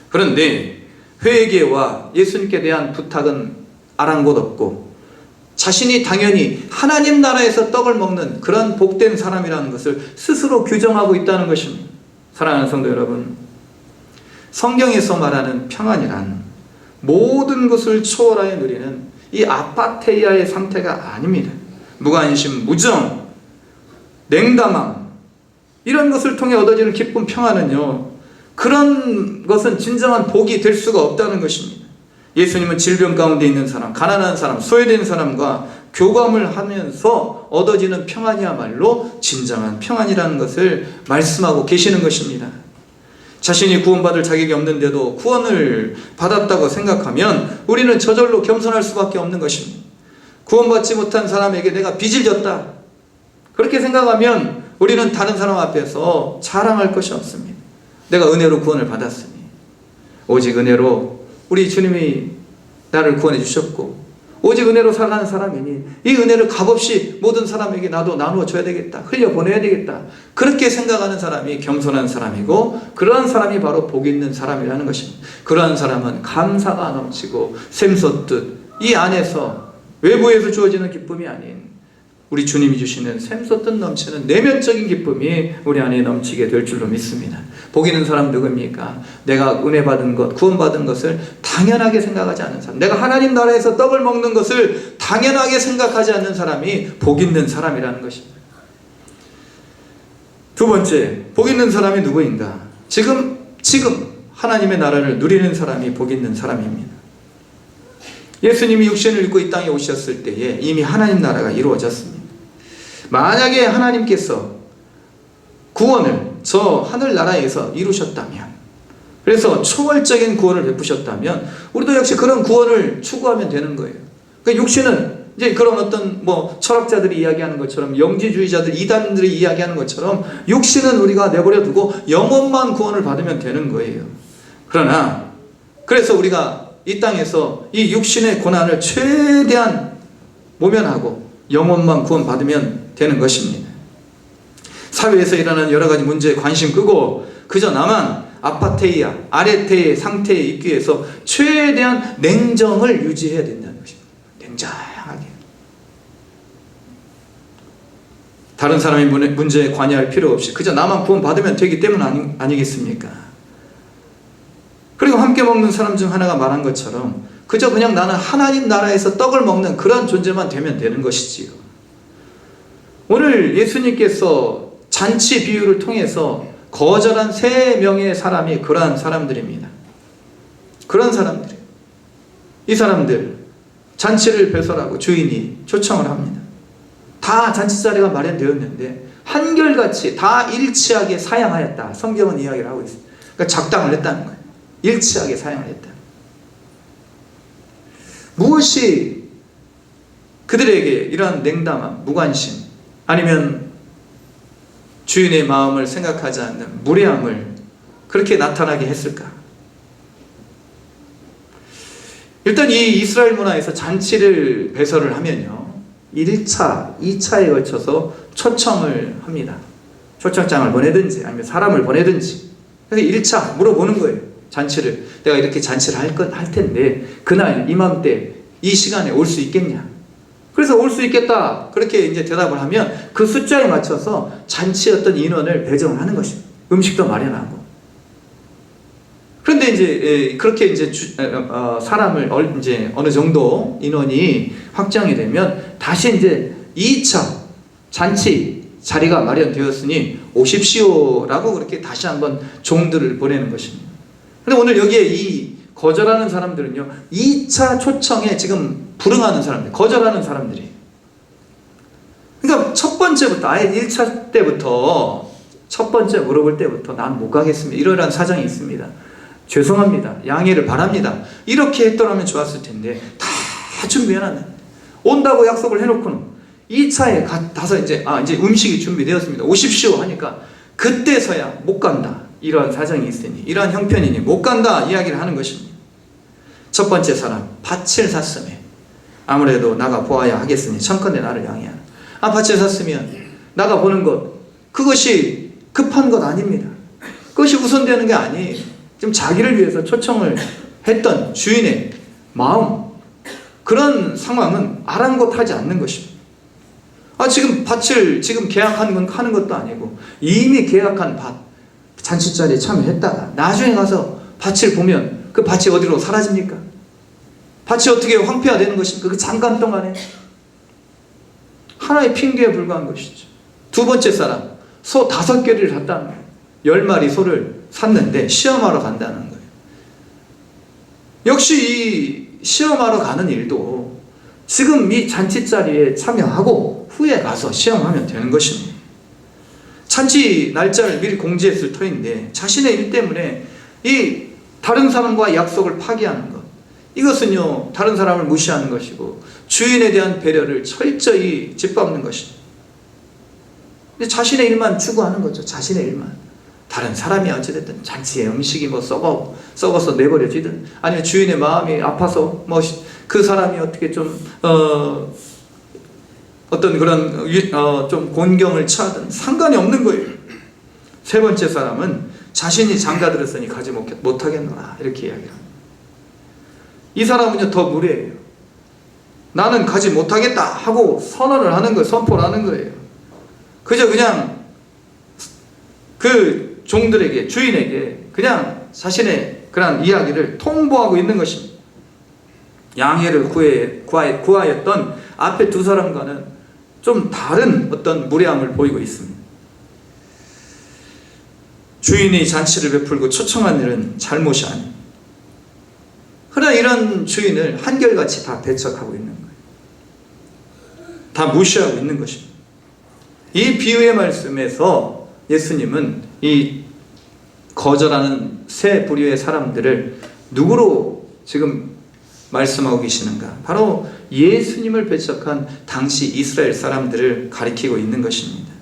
그런데 회개와 예수님께 대한 부탁은 아랑곳 없고 자신이 당연히 하나님 나라에서 떡을 먹는 그런 복된 사람이라는 것을 스스로 규정하고 있다는 것입니다. 사랑하는 성도 여러분, 성경에서 말하는 평안이란 모든 것을 초월하여 누리는 이 아파테이아의 상태가 아닙니다. 무관심, 무정, 냉담함, 이런 것을 통해 얻어지는 기쁨, 평안은요, 그런 것은 진정한 복이 될 수가 없다는 것입니다. 예수님은 질병 가운데 있는 사람, 가난한 사람, 소외된 사람과 교감을 하면서 얻어지는 평안이야말로 진정한 평안이라는 것을 말씀하고 계시는 것입니다. 자신이 구원받을 자격이 없는데도 구원을 받았다고 생각하면 우리는 저절로 겸손할 수밖에 없는 것입니다. 구원받지 못한 사람에게 내가 빚을 졌다, 그렇게 생각하면 우리는 다른 사람 앞에서 자랑할 것이 없습니다. 내가 은혜로 구원을 받았으니, 오직 은혜로 우리 주님이 나를 구원해 주셨고 오직 은혜로 살아가는 사람이니 이 은혜를 값없이 모든 사람에게 나도 나누어 줘야 되겠다, 흘려보내야 되겠다, 그렇게 생각하는 사람이 겸손한 사람이고, 그러한 사람이 바로 복 있는 사람이라는 것입니다. 그러한 사람은 감사가 넘치고 샘솟듯 이 안에서 외부에서 주어지는 기쁨이 아닌 우리 주님이 주시는 샘솟듯 넘치는 내면적인 기쁨이 우리 안에 넘치게 될 줄로 믿습니다. 복 있는 사람 누굽니까? 내가 은혜 받은 것, 구원받은 것을 당연하게 생각하지 않는 사람, 내가 하나님 나라에서 떡을 먹는 것을 당연하게 생각하지 않는 사람이 복 있는 사람이라는 것입니다. 두 번째, 복 있는 사람이 누구인가? 지금 하나님의 나라를 누리는 사람이 복 있는 사람입니다. 예수님이 육신을 입고 이 땅에 오셨을 때에 이미 하나님 나라가 이루어졌습니다. 만약에 하나님께서 구원을 저 하늘나라에서 이루셨다면, 그래서 초월적인 구원을 베푸셨다면 우리도 역시 그런 구원을 추구하면 되는 거예요. 그러니까 육신은 이제 그런 어떤 철학자들이 이야기하는 것처럼, 영지주의자들, 이단들이 이야기하는 것처럼 육신은 우리가 내버려 두고 영혼만 구원을 받으면 되는 거예요. 그러나 그래서 우리가 이 땅에서 이 육신의 고난을 최대한 모면하고 영혼만 구원받으면 되는 것입니다. 사회에서 일어나는 여러 가지 문제에 관심 끄고 그저 나만 아파테이아, 아레테의 상태에 있기 위해서 최대한 냉정을 유지해야 된다는 것입니다. 냉정하게. 다른 사람의 문제에 관여할 필요 없이 그저 나만 구원 받으면 되기 때문 아니겠습니까? 그리고 함께 먹는 사람 중 하나가 말한 것처럼 그저 그냥 나는 하나님 나라에서 떡을 먹는 그런 존재만 되면 되는 것이지요. 오늘 예수님께서 잔치 비유를 통해서 거절한 3명의 사람이 그러한 사람들입니다. 그런 사람들이에요. 이 사람들 잔치를 배설하고 주인이 초청을 합니다. 다 잔치 자리가 마련되었는데 한결같이 다 일치하게 사양하였다. 성경은 이야기를 하고 있습니다. 그러니까 작당을 했다는 거예요. 일치하게 사양을 했다. 무엇이 그들에게 이러한 냉담함, 무관심, 아니면 주인의 마음을 생각하지 않는 무례함을 그렇게 나타나게 했을까? 일단 이 이스라엘 문화에서 잔치를 배설을 하면요 1차, 2차에 걸쳐서 초청을 합니다. 초청장을 보내든지 아니면 사람을 보내든지. 그래서 1차 물어보는 거예요. 잔치를 내가 이렇게 잔치를 할 텐데 그날 이맘때 이 시간에 올 수 있겠냐? 그래서 올 수 있겠다 그렇게 이제 대답을 하면 그 숫자에 맞춰서 잔치의 어떤 인원을 배정을 하는 것입니다. 음식도 마련하고. 그런데 이제 그렇게 이제 사람을 이제 어느 정도 인원이 확정이 되면 다시 이제 2차 잔치 자리가 마련되었으니 오십시오라고 그렇게 다시 한번 종들을 보내는 것입니다. 그런데 오늘 여기에 이 거절하는 사람들은요 2차 초청에 지금 불응하는 사람들, 거절하는 사람들이. 그러니까 첫 번째부터 아예 1차 때부터 첫 번째 물어볼 때부터 난 못 가겠습니다. 이러한 사정이 있습니다. 죄송합니다. 양해를 바랍니다. 이렇게 했더라면 좋았을 텐데 다 준비해놨는데 온다고 약속을 해놓고는 2차에 가서 이제 음식이 준비되었습니다. 오십시오 하니까 그때서야 못 간다. 이러한 사정이 있으니 이러한 형편이니 못 간다 이야기를 하는 것입니다. 첫 번째 사람 밭을 샀으면 아무래도 나가 보아야 하겠으니 청컨대 나를 양해하라. 밭을 샀으면 나가 보는 것 그것이 급한 것 아닙니다. 그것이 우선되는 게 아니에요. 지금 자기를 위해서 초청을 했던 주인의 마음 그런 상황은 아랑곳하지 않는 것입니다. 지금 밭을 지금 계약하는 것도 아니고 이미 계약한 밭 잔치자리에 참여했다가 나중에 가서 밭을 보면 그 밭이 어디로 사라집니까? 밭이 어떻게 황폐화 되는 것입니까? 그 잠깐 동안에 하나의 핑계에 불과한 것이죠. 두 번째 사람 소 5개를 샀다는 거예요. 10마리 소를 샀는데 시험하러 간다는 거예요. 역시 이 시험하러 가는 일도 지금 이 잔치자리에 참여하고 후에 가서 시험하면 되는 것입니다. 잔치 날짜를 미리 공지했을 터인데 자신의 일 때문에 이 다른 사람과 약속을 파기하는 것 이것은요 다른 사람을 무시하는 것이고 주인에 대한 배려를 철저히 짓밟는 것입니다. 자신의 일만 추구하는 거죠. 자신의 일만. 다른 사람이 어찌됐든 잔치에 음식이 썩어서 내버려지든 아니면 주인의 마음이 아파서 그 사람이 어떻게 좀 어떤 그런 좀 곤경을 처하든 상관이 없는 거예요. 세 번째 사람은 자신이 장가들었으니 가지 못하겠노라 이렇게 이야기합니다. 이 사람은요 더 무례해요. 나는 가지 못하겠다 하고 선언을 하는 거예요. 선포를 하는 거예요. 그저 그냥 그 종들에게 주인에게 그냥 자신의 그런 이야기를 통보하고 있는 것입니다. 양해를 구하였던 앞에 두 사람과는 좀 다른 어떤 무례함을 보이고 있습니다. 주인이 잔치를 베풀고 초청한 일은 잘못이 아닙니다. 그러나 이런 주인을 한결같이 다 배척하고 있는 거예요. 다 무시하고 있는 것입니다. 이 비유의 말씀에서 예수님은 이 거절하는 세 부류의 사람들을 누구로 지금 말씀하고 계시는가? 바로 예수님을 배척한 당시 이스라엘 사람들을 가리키고 있는 것입니다.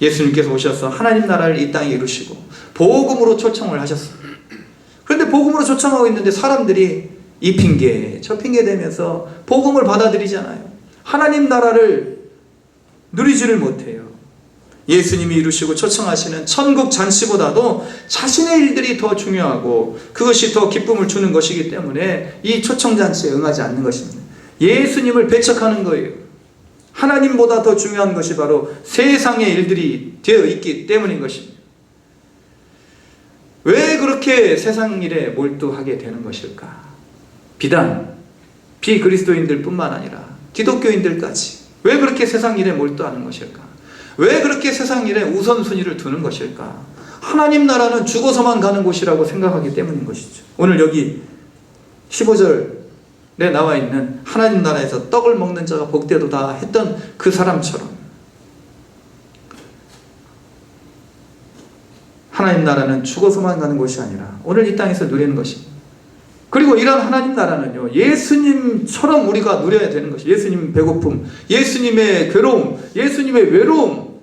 예수님께서 오셔서 하나님 나라를 이 땅에 이루시고 복음으로 초청을 하셨습니다. 그런데 복음으로 초청하고 있는데 사람들이 이 핑계 저 핑계 대면서 복음을 받아들이잖아요. 하나님 나라를 누리지를 못해요. 예수님이 이루시고 초청하시는 천국 잔치보다도 자신의 일들이 더 중요하고 그것이 더 기쁨을 주는 것이기 때문에 이 초청 잔치에 응하지 않는 것입니다. 예수님을 배척하는 거예요. 하나님보다 더 중요한 것이 바로 세상의 일들이 되어 있기 때문인 것입니다. 왜 그렇게 세상 일에 몰두하게 되는 것일까? 비단 비그리스도인들 뿐만 아니라 기독교인들까지 왜 그렇게 세상 일에 몰두하는 것일까? 왜 그렇게 세상 일에 우선순위를 두는 것일까? 하나님 나라는 죽어서만 가는 곳이라고 생각하기 때문인 것이죠. 오늘 여기 15절에 나와 있는 하나님 나라에서 떡을 먹는 자가 복되도다 했던 그 사람처럼 하나님 나라는 죽어서만 가는 것이 아니라 오늘 이 땅에서 누리는 것입니다. 그리고 이런 하나님 나라는요, 예수님처럼 우리가 누려야 되는 것이 예수님 배고픔, 예수님의 괴로움, 예수님의 외로움,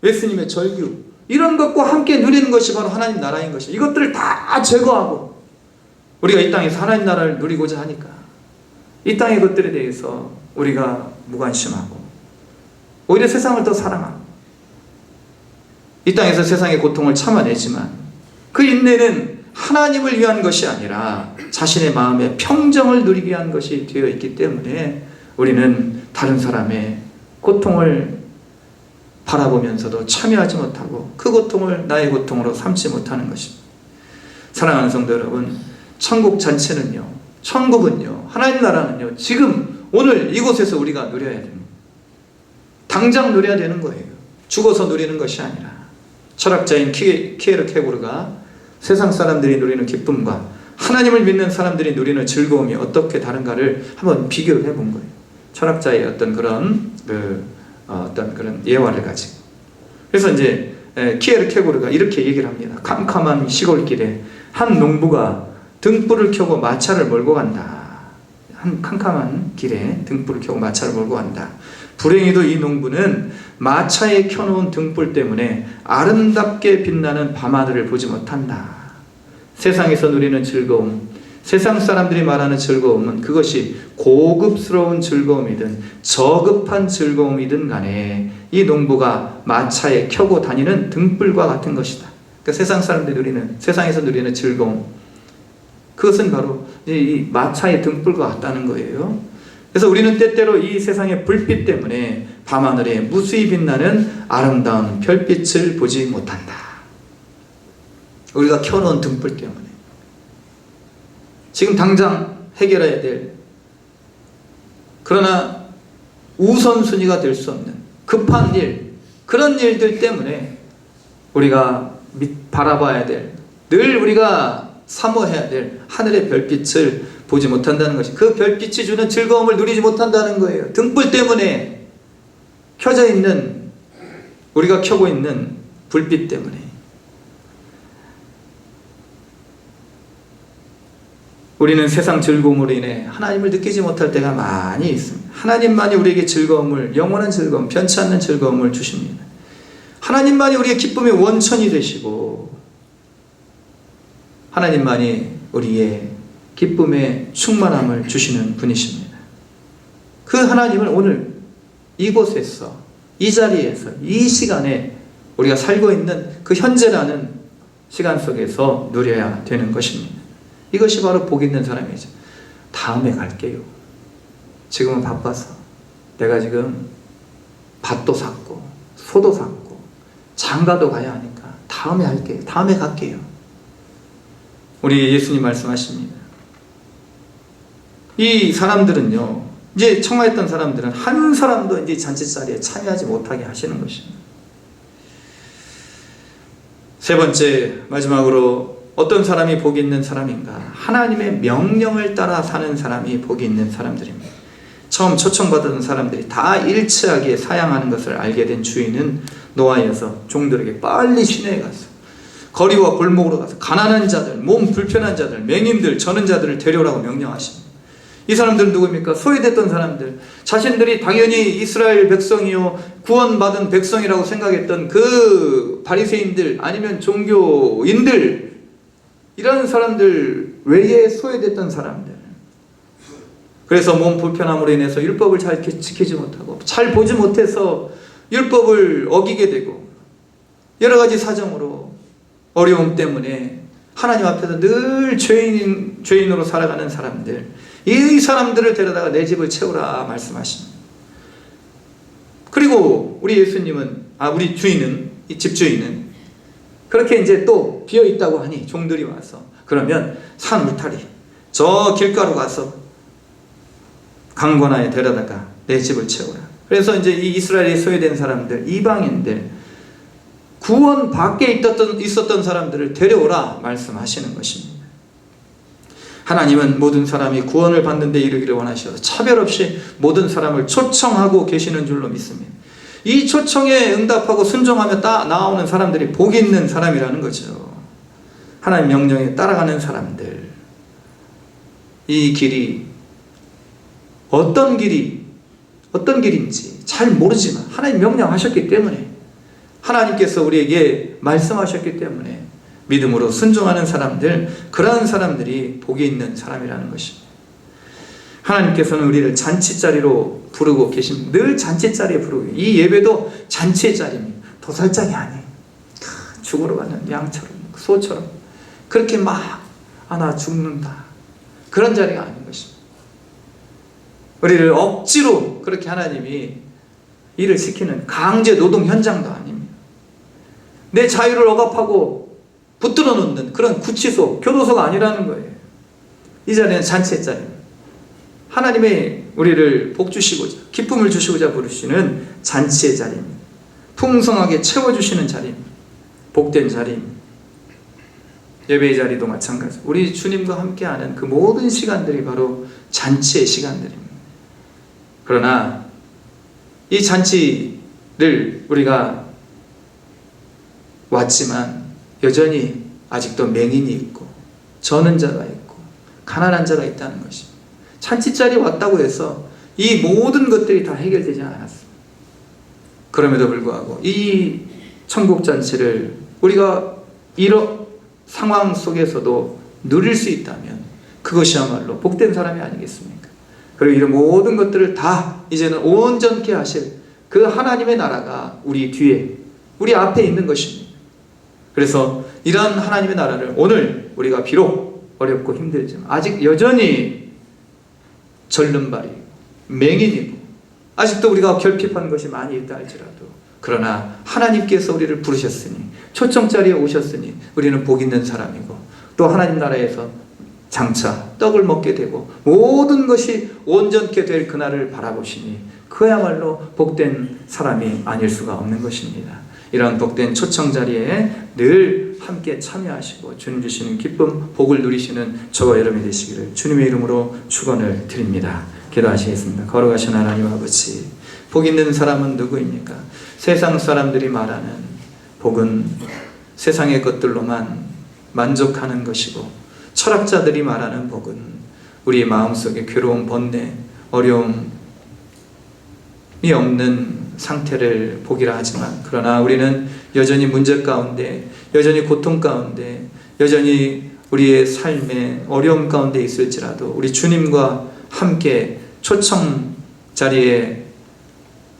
예수님의 절규, 이런 것과 함께 누리는 것이 바로 하나님 나라인 것이. 이것들을 다 제거하고 우리가 이 땅에서 하나님 나라를 누리고자 하니까 이 땅의 것들에 대해서 우리가 무관심하고 오히려 세상을 더 사랑하고 이 땅에서 세상의 고통을 참아내지만 그 인내는 하나님을 위한 것이 아니라 자신의 마음의 평정을 누리기 위한 것이 되어 있기 때문에 우리는 다른 사람의 고통을 바라보면서도 참여하지 못하고 그 고통을 나의 고통으로 삼지 못하는 것입니다. 사랑하는 성도 여러분, 천국 잔치는요, 천국은요, 하나님 나라는요, 지금 오늘 이곳에서 우리가 누려야 됩니다. 당장 누려야 되는 거예요. 죽어서 누리는 것이 아니라. 철학자인 키에르 케고르가 세상 사람들이 누리는 기쁨과 하나님을 믿는 사람들이 누리는 즐거움이 어떻게 다른가를 한번 비교해 본 거예요. 철학자의 어떤 그런 예화를 가지고. 그래서 이제 키에르 케고르가 이렇게 얘기를 합니다. 캄캄한 시골길에 한 농부가 등불을 켜고 마차를 몰고 간다. 한 캄캄한 길에 등불을 켜고 마차를 몰고 간다. 불행히도 이 농부는 마차에 켜놓은 등불 때문에 아름답게 빛나는 밤하늘을 보지 못한다. 세상에서 누리는 즐거움, 세상 사람들이 말하는 즐거움은 그것이 고급스러운 즐거움이든 저급한 즐거움이든 간에 이 농부가 마차에 켜고 다니는 등불과 같은 것이다. 그러니까 세상 사람들이 누리는, 세상에서 누리는 즐거움, 그것은 바로 이 마차의 등불과 같다는 거예요. 그래서 우리는 때때로 이 세상의 불빛 때문에 밤하늘에 무수히 빛나는 아름다운 별빛을 보지 못한다. 우리가 켜놓은 등불 때문에 지금 당장 해결해야 될, 그러나 우선순위가 될 수 없는 급한 일, 그런 일들 때문에 우리가 바라봐야 될, 늘 우리가 사모해야 될 하늘의 별빛을 보지 못한다는 것이, 그 별빛이 주는 즐거움을 누리지 못한다는 거예요. 등불 때문에, 켜져 있는, 우리가 켜고 있는 불빛 때문에. 우리는 세상 즐거움으로 인해 하나님을 느끼지 못할 때가 많이 있습니다. 하나님만이 우리에게 즐거움을, 영원한 즐거움, 변치 않는 즐거움을 주십니다. 하나님만이 우리의 기쁨의 원천이 되시고 하나님만이 우리의 기쁨의 충만함을 주시는 분이십니다. 그 하나님을 오늘 이곳에서, 이 자리에서, 이 시간에 우리가 살고 있는 그 현재라는 시간 속에서 누려야 되는 것입니다. 이것이 바로 복 있는 사람이죠. 다음에 갈게요. 지금은 바빠서 내가 지금 밭도 샀고 소도 샀고 장가도 가야 하니까 다음에 할게요. 다음에 갈게요. 우리 예수님 말씀하십니다. 이 사람들은요, 이제 청하였던 사람들은 한 사람도 이제 잔치자리에 참여하지 못하게 하시는 것입니다. 세 번째, 마지막으로 어떤 사람이 복이 있는 사람인가? 하나님의 명령을 따라 사는 사람이 복이 있는 사람들입니다. 처음 초청받은 사람들이 다 일치하게 사양하는 것을 알게 된 주인은 노아여서 종들에게 빨리 시내에 가서 거리와 골목으로 가서 가난한 자들, 몸 불편한 자들, 맹인들, 저는 자들을 데려오라고 명령하십니다. 이 사람들은 누구입니까? 소외됐던 사람들, 자신들이 당연히 이스라엘 백성이요, 구원받은 백성이라고 생각했던 그 바리새인들, 아니면 종교인들, 이런 사람들 외에 소외됐던 사람들. 그래서 몸 불편함으로 인해서 율법을 잘 지키지 못하고 잘 보지 못해서 율법을 어기게 되고 여러 가지 사정으로 어려움 때문에 하나님 앞에서 늘 죄인으로 살아가는 사람들, 이 사람들을 데려다가 내 집을 채우라 말씀하십니다. 그리고 우리 예수님은, 우리 주인은, 이 집주인은 그렇게 이제 또 비어 있다고 하니 종들이 와서, 그러면 산 울타리 저 길가로 가서 강권하에 데려다가 내 집을 채우라. 그래서 이제 이 이스라엘에 소외된 사람들, 이방인들, 구원 밖에 있었던 사람들을 데려오라 말씀하시는 것입니다. 하나님은 모든 사람이 구원을 받는 데 이르기를 원하셔서 차별 없이 모든 사람을 초청하고 계시는 줄로 믿습니다. 이 초청에 응답하고 순종하며 나오는 사람들이 복이 있는 사람이라는 거죠. 하나님 명령에 따라가는 사람들. 이 길이 어떤 길인지 잘 모르지만 하나님 명령하셨기 때문에, 하나님께서 우리에게 말씀하셨기 때문에 믿음으로 순종하는 사람들, 그러한 사람들이 복이 있는 사람이라는 것입니다. 하나님께서는 우리를 잔치자리로 부르고 계십니다. 늘 잔치자리에 부르고, 이 예배도 잔치의 자리입니다. 도살장이 아니에요. 죽으러 가는 양처럼, 소처럼 그렇게 막 나 죽는다, 그런 자리가 아닌 것입니다. 우리를 억지로 그렇게 하나님이 일을 시키는 강제 노동 현장도 아닙니다. 내 자유를 억압하고 붙들어 놓는 그런 구치소, 교도소가 아니라는 거예요. 이 자리는 잔치의 자리입니다. 하나님의 우리를 복 주시고자, 기쁨을 주시고자 부르시는 잔치의 자리입니다. 풍성하게 채워주시는 자리입니다. 복된 자리입니다. 예배의 자리도 마찬가지. 우리 주님과 함께하는 그 모든 시간들이 바로 잔치의 시간들입니다. 그러나 이 잔치를 우리가 왔지만 여전히 아직도 맹인이 있고 저는 자가 있고 가난한 자가 있다는 것입니다. 잔치자리에 왔다고 해서 이 모든 것들이 다 해결되지 않았습니다. 그럼에도 불구하고 이 천국잔치를 우리가 이런 상황 속에서도 누릴 수 있다면 그것이야말로 복된 사람이 아니겠습니까? 그리고 이런 모든 것들을 다 이제는 온전케 하실 그 하나님의 나라가 우리 뒤에, 우리 앞에 있는 것입니다. 그래서 이러한 하나님의 나라를 오늘 우리가 비록 어렵고 힘들지만 아직 여전히 절름발이고 맹인이고 아직도 우리가 결핍한 것이 많이 있다 할지라도, 그러나 하나님께서 우리를 부르셨으니, 초청자리에 오셨으니 우리는 복 있는 사람이고, 또 하나님 나라에서 장차 떡을 먹게 되고 모든 것이 온전케 될 그날을 바라보시니 그야말로 복된 사람이 아닐 수가 없는 것입니다. 이런 복된 초청자리에 늘 함께 참여하시고 주님 주시는 기쁨, 복을 누리시는 저와 여러분이 되시기를 주님의 이름으로 축원을 드립니다. 기도하시겠습니다. 걸어가신 하나님 아버지, 복 있는 사람은 누구입니까? 세상 사람들이 말하는 복은 세상의 것들로만 만족하는 것이고, 철학자들이 말하는 복은 우리의 마음속에 괴로움, 번뇌, 어려움이 없는 상태를 복이라 하지만, 그러나 우리는 여전히 문제 가운데, 여전히 고통 가운데, 여전히 우리의 삶의 어려움 가운데 있을지라도 우리 주님과 함께 초청 자리에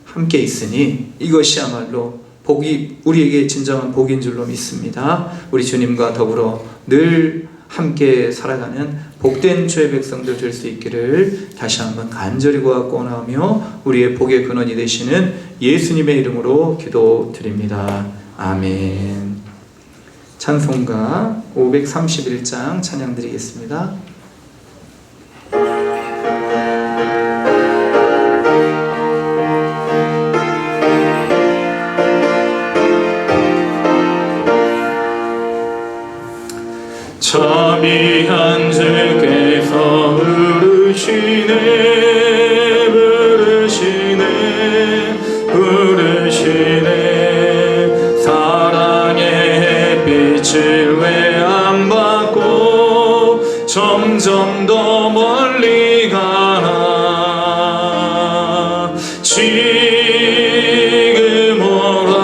함께 있으니 이것이야말로 복이, 우리에게 진정한 복인 줄로 믿습니다. 우리 주님과 더불어 늘 함께 살아가는 복된 주의 백성들 될 수 있기를 다시 한번 간절히 구하고 원하며 우리의 복의 근원이 되시는 예수님의 이름으로 기도드립니다. 아멘. 찬송가 531장 찬양 드리겠습니다. 자비한 주께서 부르시네 사랑의 햇빛을 왜 안 받고 점점 더 멀리 가나 지금 오라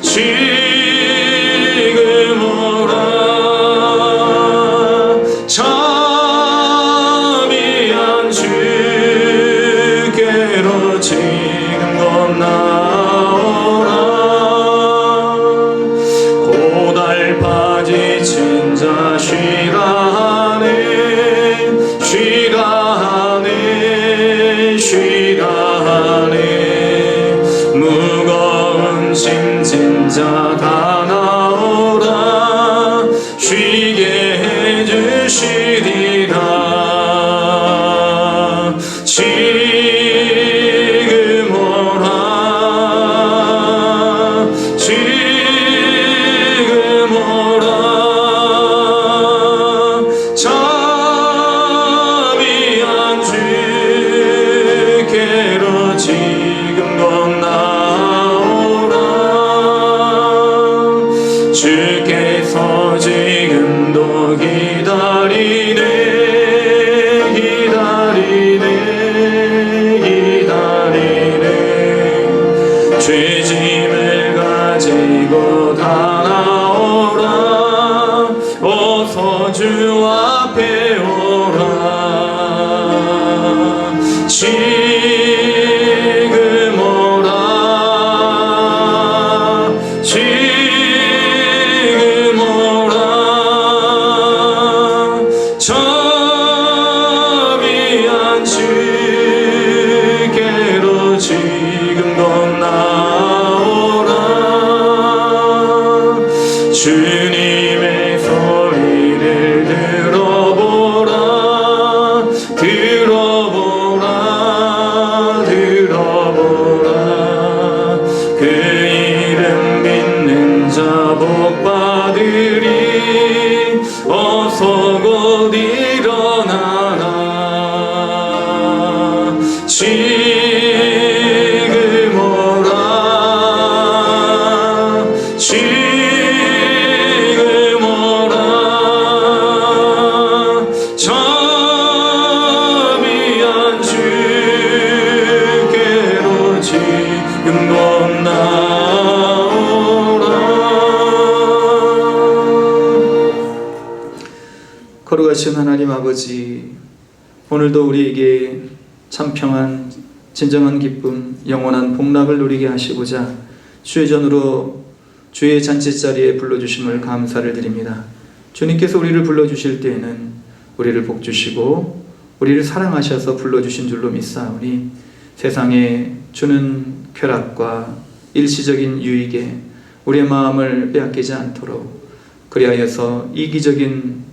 지금 오라 자비한 주께로 지금 건너오라 고달파지 진자 쉬라 하네 쉬라 하네 주께서 지금도 기다리네 죄짐을 가지고 다 나오라 어서 주 앞에 오라 지금 오라 지금 오라 저 위한 주께로 지금 곧 나오라 주님의 소리를 들어보라 들어보라 들어보라 그 이름 믿는 자 복받으리 어서 곧 일어나라 지금 오라 지금 오라 저 위한 주께로 지금 곧 나오라. 거룩하신 하나님 아버지, 오늘도 우리에게 참 평안, 진정한 기쁨, 영원한 복락을 누리게 하시고자 주의 전으로 주의 잔치자리에 불러주심을 감사를 드립니다. 주님께서 우리를 불러주실 때에는 우리를 복주시고 우리를 사랑하셔서 불러주신 줄로 믿사오니 세상에 주는 쾌락과 일시적인 유익에 우리의 마음을 빼앗기지 않도록 그리하여서 이기적인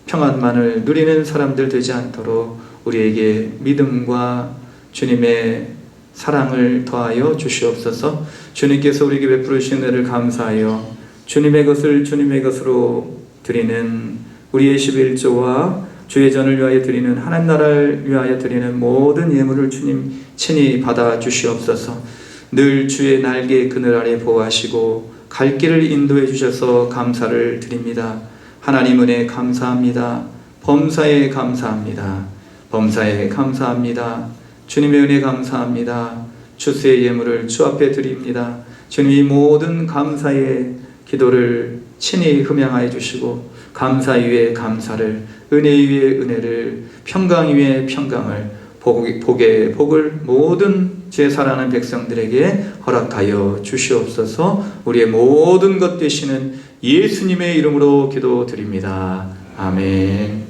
평안만을 누리는 사람들 되지 않도록 우리에게 믿음과 주님의 사랑을 더하여 주시옵소서. 주님께서 우리에게 베풀어 주신 은혜를 감사하여 주님의 것을 주님의 것으로 드리는 우리의 11조와 주의 전을 위하여 드리는 하나님 나라를 위하여 드리는 모든 예물을 주님 친히 받아 주시옵소서. 늘 주의 날개 그늘 아래 보호하시고 갈 길을 인도해 주셔서 감사를 드립니다. 하나님 은혜 감사합니다. 범사에 감사합니다. 범사에 감사합니다. 주님의 은혜 감사합니다. 추수의 예물을 주 앞에 드립니다. 주님이 모든 감사의 기도를 친히 흠양하여 주시고 감사 위에 감사를, 은혜 위에 은혜를, 평강 위에 평강을, 복의 복을 모든 죄 사랑하는 백성들에게 허락하여 주시옵소서. 우리의 모든 것 되시는 예수님의 이름으로 기도드립니다. 아멘.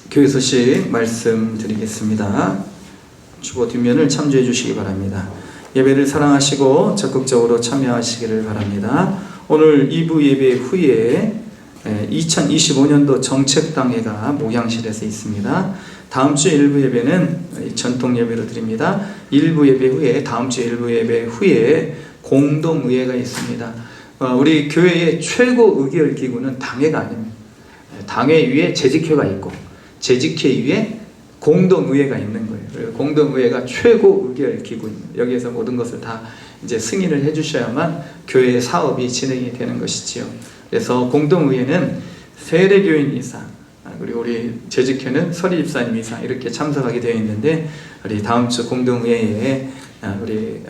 교회 소식 말씀드리겠습니다. 주보 뒷면을 참조해 주시기 바랍니다. 예배를 사랑하시고 적극적으로 참여하시기를 바랍니다. 오늘 2부 예배 후에 2025년도 정책당회가 목양실에서 있습니다. 다음 주 1부 예배는 전통 예배로 드립니다. 1부 예배 후에, 다음 주 1부 예배 후에 공동의회가 있습니다. 우리 교회의 최고 의결 기구는 당회가 아닙니다. 당회 위에 재직회가 있고 재직회 위에 공동의회가 있는 거예요. 공동의회가 최고 의결 기구입니다. 여기에서 모든 것을 다 이제 승인을 해주셔야만 교회의 사업이 진행이 되는 것이지요. 그래서 공동의회는 세례교인 이상, 그리고 우리 재직회는 서리집사님 이상 이렇게 참석하게 되어 있는데, 우리 다음 주 공동의회에 우리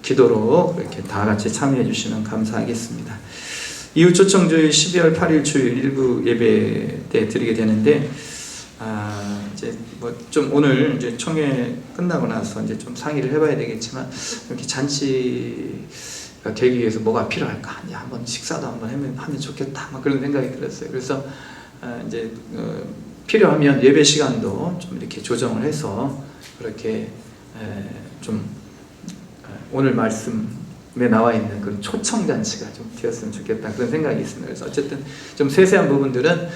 기도로 이렇게 다 같이 참여해 주시면 감사하겠습니다. 이후 초청주일 12월 8일 주일 일부 예배 때 드리게 되는데, 이제 뭐 좀 오늘 이제 총회 끝나고 나서 이제 좀 상의를 해봐야 되겠지만, 이렇게 잔치가 되기 위해서 뭐가 필요할까? 이제 한번 식사도 한번 하면 좋겠다. 막 그런 생각이 들었어요. 그래서 이제 필요하면 예배 시간도 좀 이렇게 조정을 해서 그렇게 좀 오늘 말씀에 나와 있는 그런 초청 잔치가 좀 되었으면 좋겠다, 그런 생각이 있습니다. 그래서 어쨌든 좀 세세한 부분들은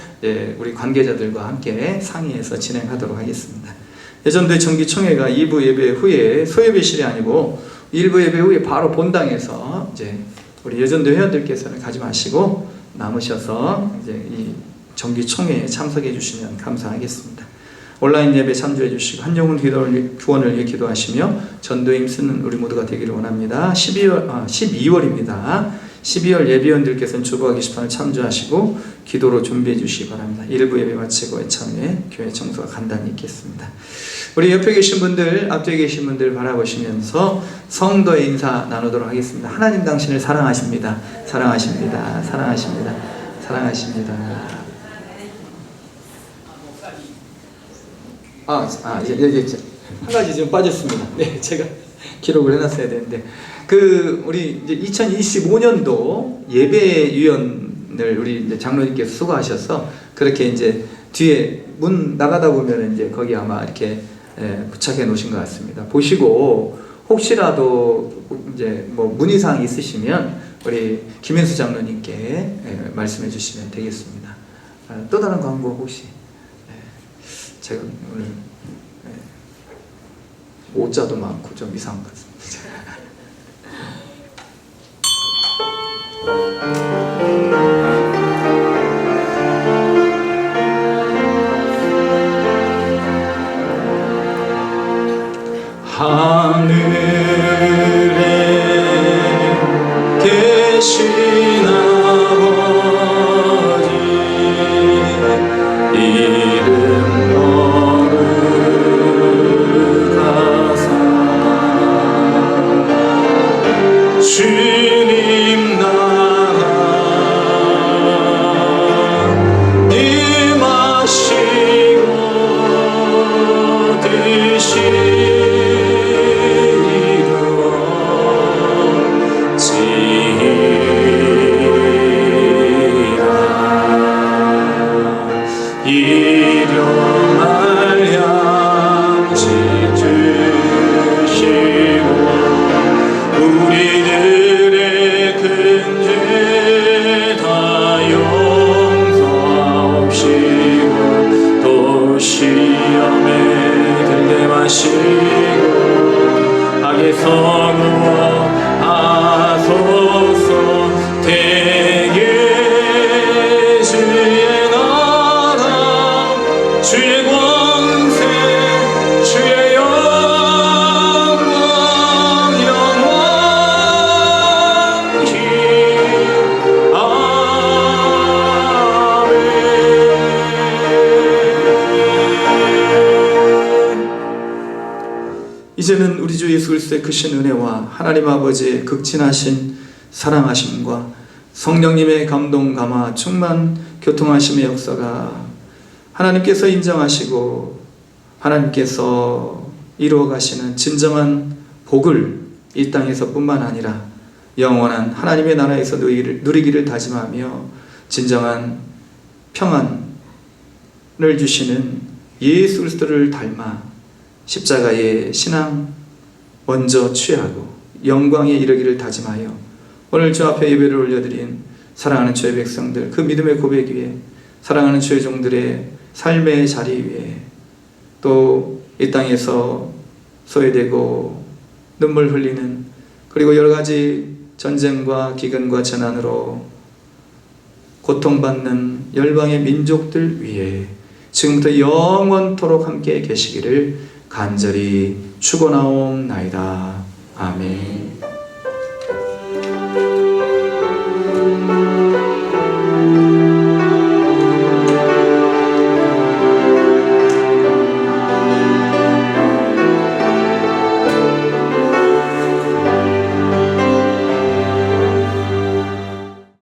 우리 관계자들과 함께 상의해서 진행하도록 하겠습니다. 예전도의 정기총회가 2부 예배 후에 소예배실이 아니고 1부 예배 후에 바로 본당에서 이제 우리 예전도 회원들께서는 가지 마시고 남으셔서 이제 이 정기총회에 참석해 주시면 감사하겠습니다. 온라인 예배 참조해 주시고 한 영혼 구원을 위해 기도하시며 전도에 힘쓰는 우리 모두가 되기를 원합니다. 12월입니다. 12월 예비원들께서는 주보와 게시판을 참조하시고 기도로 준비해 주시기 바랍니다. 일부 예배 마치고 애참에 교회 청소가 간단히 있겠습니다. 우리 옆에 계신 분들, 앞뒤에 계신 분들 바라보시면서 성도의 인사 나누도록 하겠습니다. 하나님 당신을 사랑하십니다. 사랑하십니다. 사랑하십니다. 사랑하십니다. 이제 한 가지 좀 빠졌습니다. 네, 제가 기록을 해놨어야 되는데 우리 이제 2025년도 예배위원을 우리 이제 장로님께서 수고하셔서 그렇게 이제 뒤에 문 나가다 보면 이제 거기 아마 이렇게 부착해 놓으신 것 같습니다. 보시고 혹시라도 이제 뭐 문의사항 있으시면 우리 김현수 장로님께 말씀해 주시면 되겠습니다. 또 다른 광고 혹시? 제가 오늘 오자도 많고 좀 이상한 것 같습니다. 하늘에 계신 아버지 이름 거룩하사 주님 나라 임하시고 일용할 양식 주시고 우리들의 큰 죄 다 용서하옵시고 또 시험에 들게 마시고 악에서 구원하소서. 대개 주의 나라 주의 권세 주의 영광 영원히 아멘. 이제는 우리 주 예수 그리스도의 크신 은혜와 하나님 아버지의 극진하신 사랑하심과 성령님의 감동 감화 충만 교통하심의 역사가 하나님께서 인정하시고 하나님께서 이루어 가시는 진정한 복을 이 땅에서 뿐만 아니라 영원한 하나님의 나라에서 누리기를 다짐하며 진정한 평안을 주시는 예수 그리스도를 닮아 십자가의 신앙 먼저 취하고 영광에 이르기를 다짐하여 오늘 주 앞에 예배를 올려드린 사랑하는 주의 백성들, 그 믿음의 고백 위에 사랑하는 주의 종들의 삶의 자리 위에 또 이 땅에서 소외되고 눈물 흘리는 그리고 여러 가지 전쟁과 기근과 재난으로 고통받는 열방의 민족들 위에 지금부터 영원토록 함께 계시기를 간절히 축원하옵나이다. 아멘.